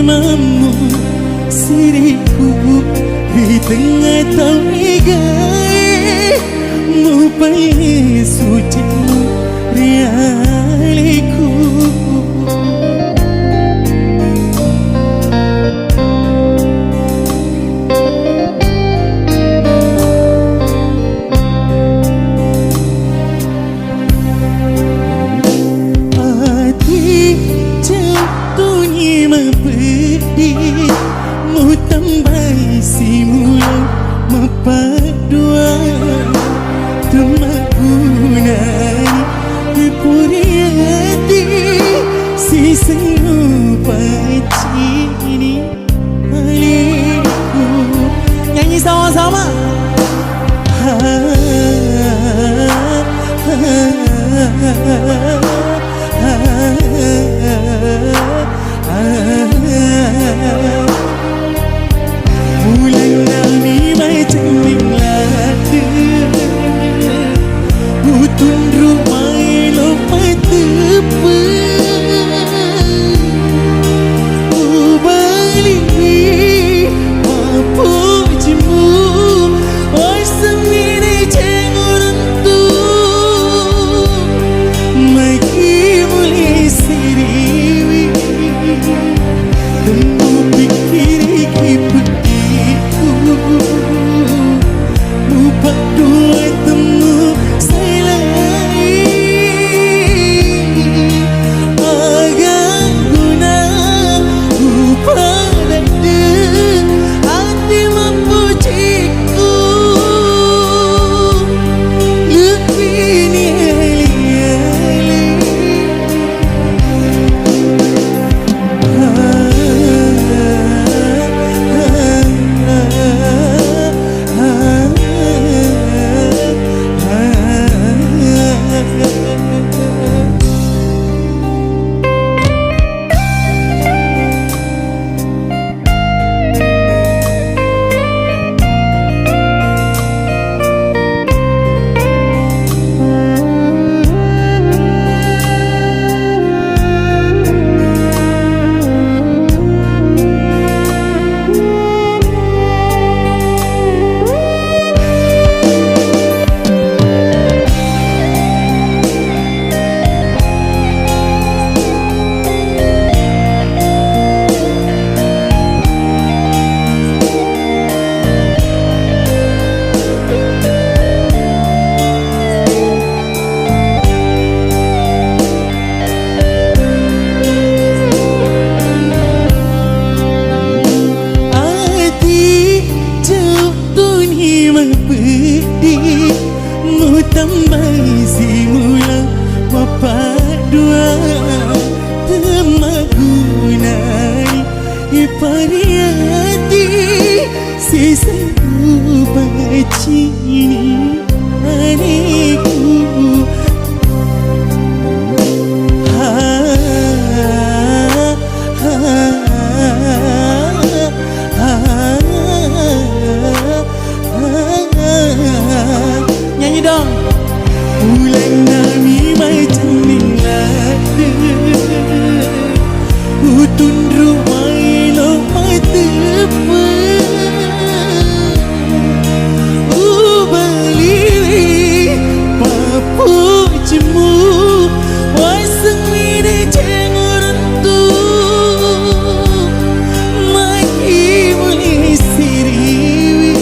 mamu siriku di tengah tauhigai mupai suci rialiku mu tambah simula mapadua temagunai kepuriati si serupa cini aliku nyanyi sama-sama bulan nami macam minglada hutun rumai lopai tepa ubali mapu jimu oi semini cenguran tu maki muli siriwi temu pikiri kipu lupa dua temu selai agak guna lupa dada hati mempujiku lebih ni ali-ali mu tambah simula mapadua temagunai ipariati sisa bacini aniku nyanyi dong. Bulan nami macam minglada hutun rumai lopai tepa ubali papu jemu wai semini cenguran tu maki muli siriwi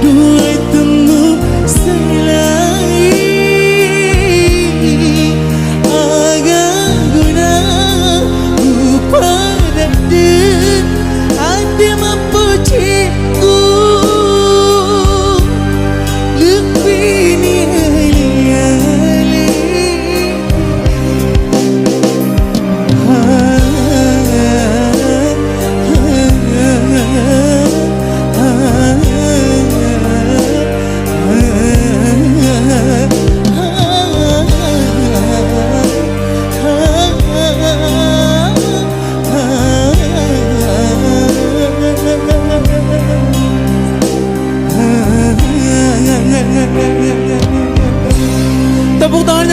dua temu selai agak guna upada hati mempuji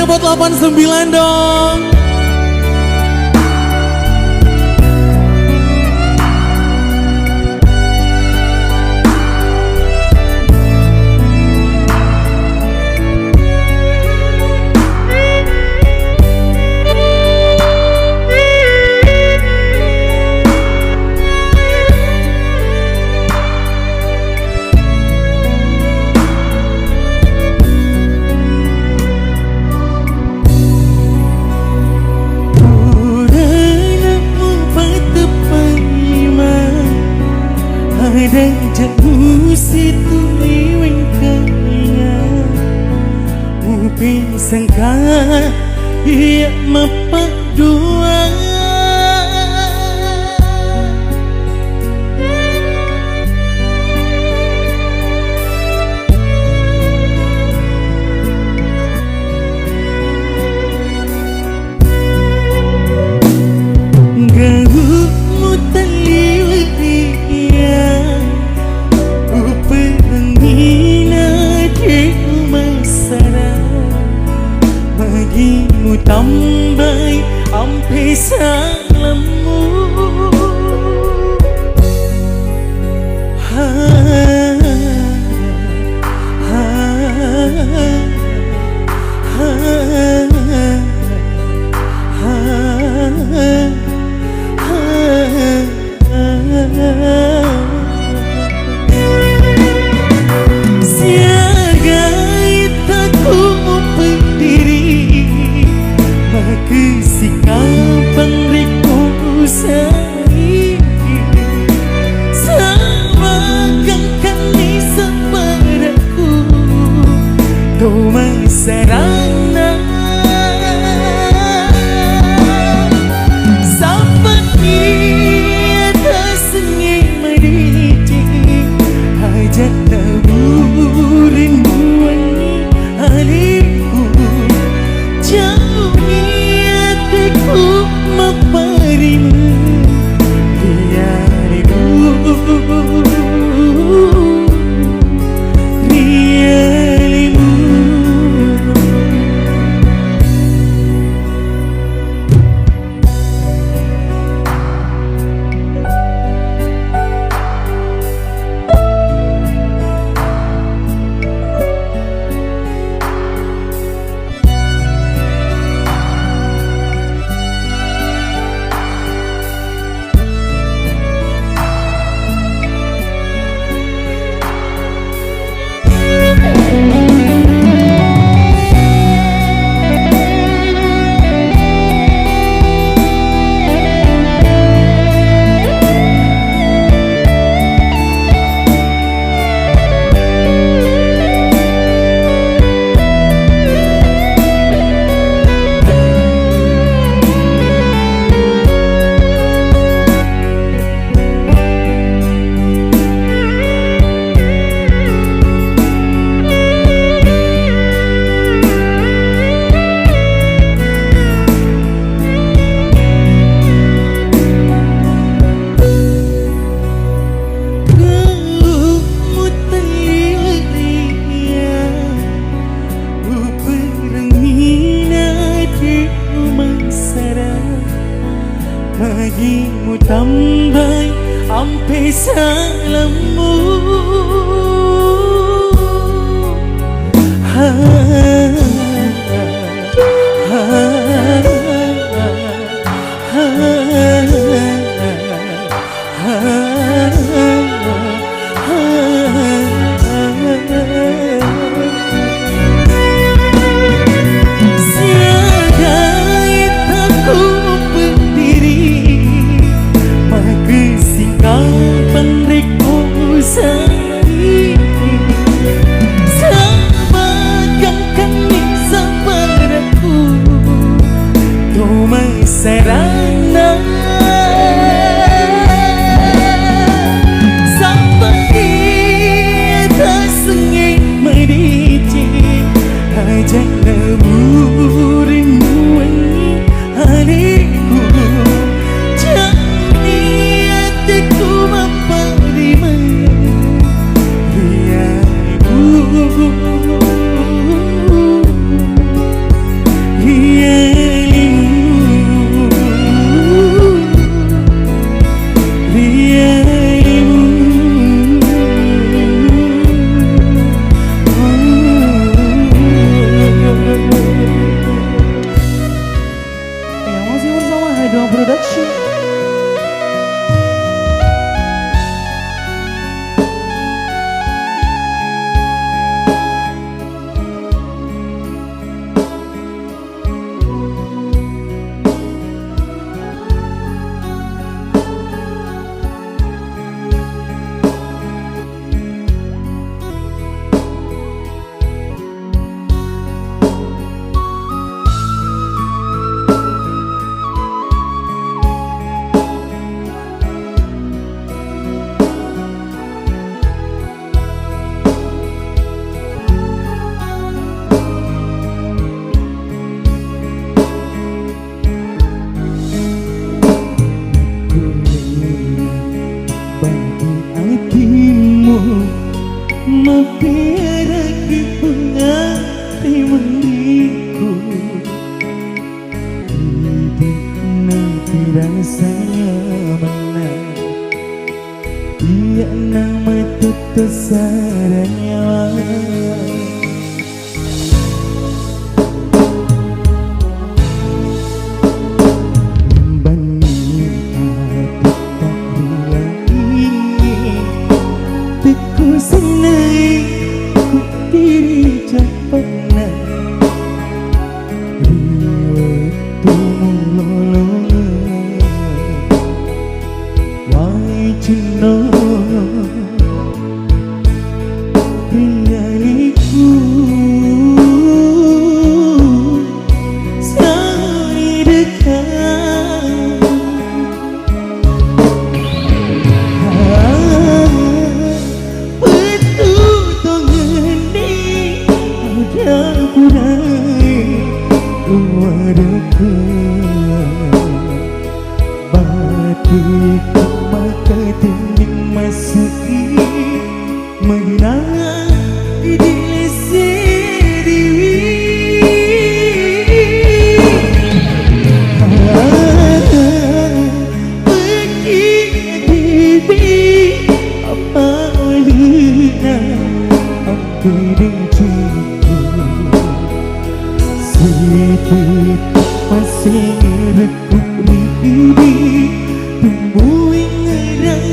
tangannya buat 89 dong. Dan jauh situ liwing kaya Mungkin sangka ia mapak dua Gahumu taliwik Magimu tambay ampe salamu ha, ha, ha, Kesikapan riku usai Sabagangkan nisa padaku Domai sarana Sapat niata sengi medici Hajat taburin buani haliku Jauh ku maparimu riarimu rialimu Magimu tambay ampe salamu ha, ha, ha, Serana sampai kita sengi medici ajak naburimu haliku jadi hatiku maparimu riaimu tersadanya senai ku diri japana riwatu mulolo wai cino ringaniku sari dekat batik maka dinding masuki mengenang diri sendiri pergi diri apa lina aku dincipu sedikit masih rekuk diri tumbuh ngerang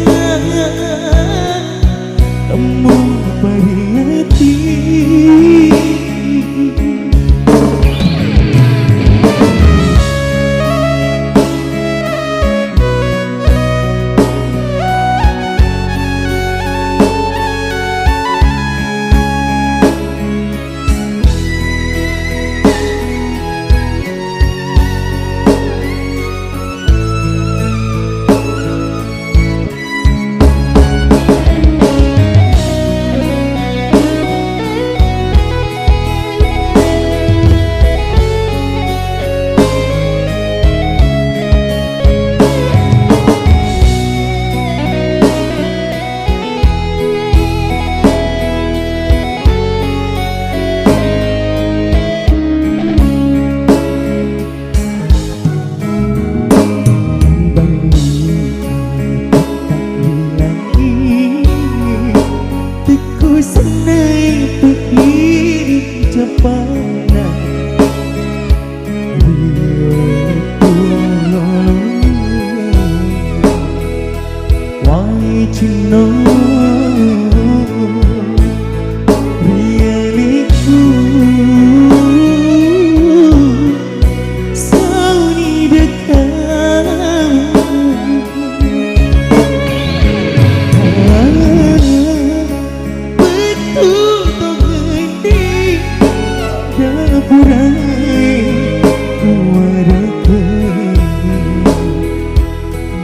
temu pada hati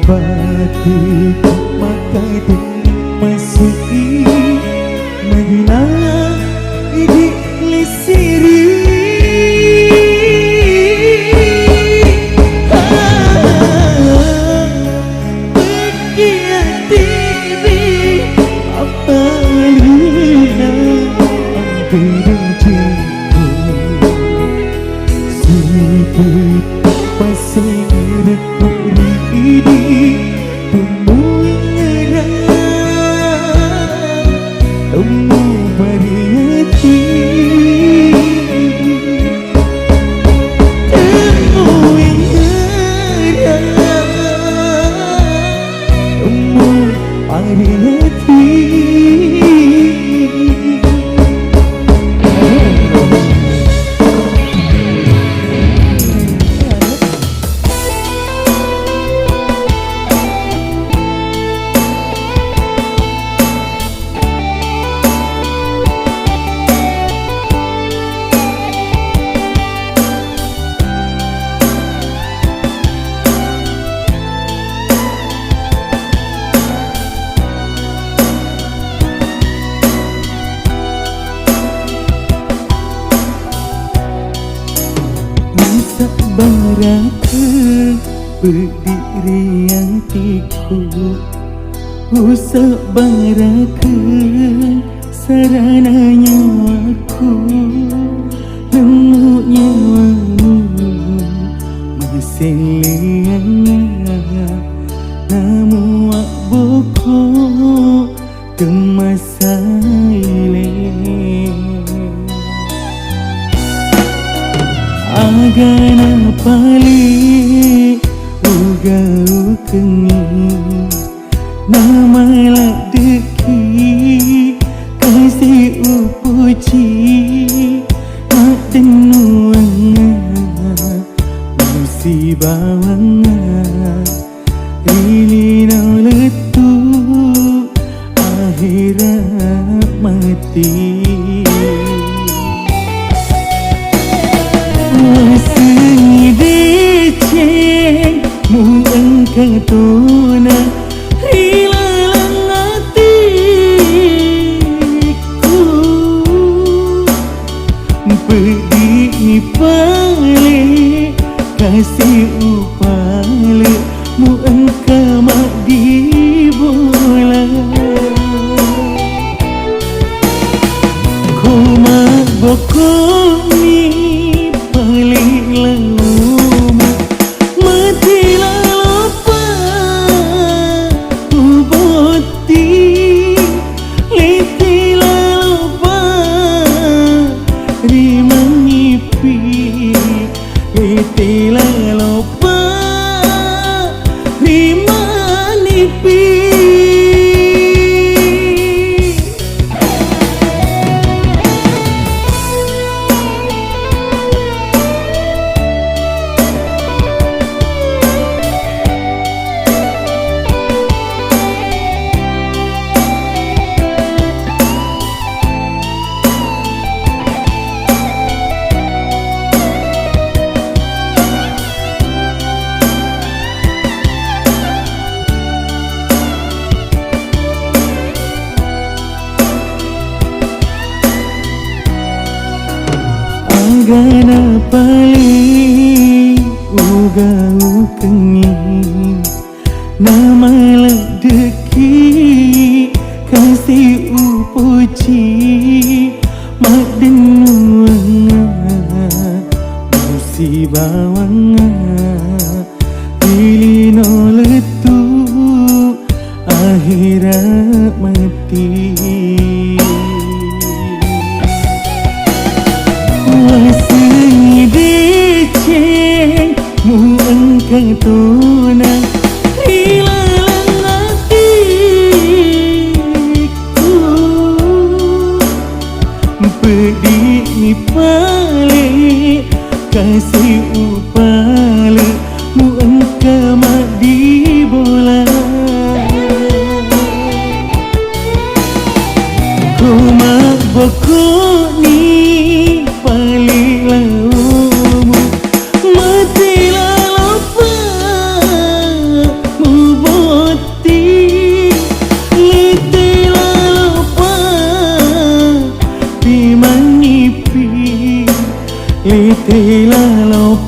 batik maka dinding masuki mengenang diri sendiri pergi hati apa lina aku dincipu sedikit masih rekuk diri tumbuh ngerang temu pada hati temu ngerang temu pada hati. Bangku berdiri yang tiku usah bangku sarana nyawaku lemuk nyawamu masih liangnya namu wak boko kemasa Agana pali uga ukengi namalah deki kasih upuji mak tenuanga musibah wanga rilina letu akhirat mati. Katuna hilang hatiku pedih ni pale kasih upale mu engkau mak di bola ko mak bokong ni pale lalu mati Agana pali uga ukengi namalah deki kasih upuji mak denuanga musibah wanga ilino letu akhirat mati. Katuna hilang hatiku pedih ni pale kasih upale mu engkau mak di bola ko mak bokok ni pale laumu mati Litila lo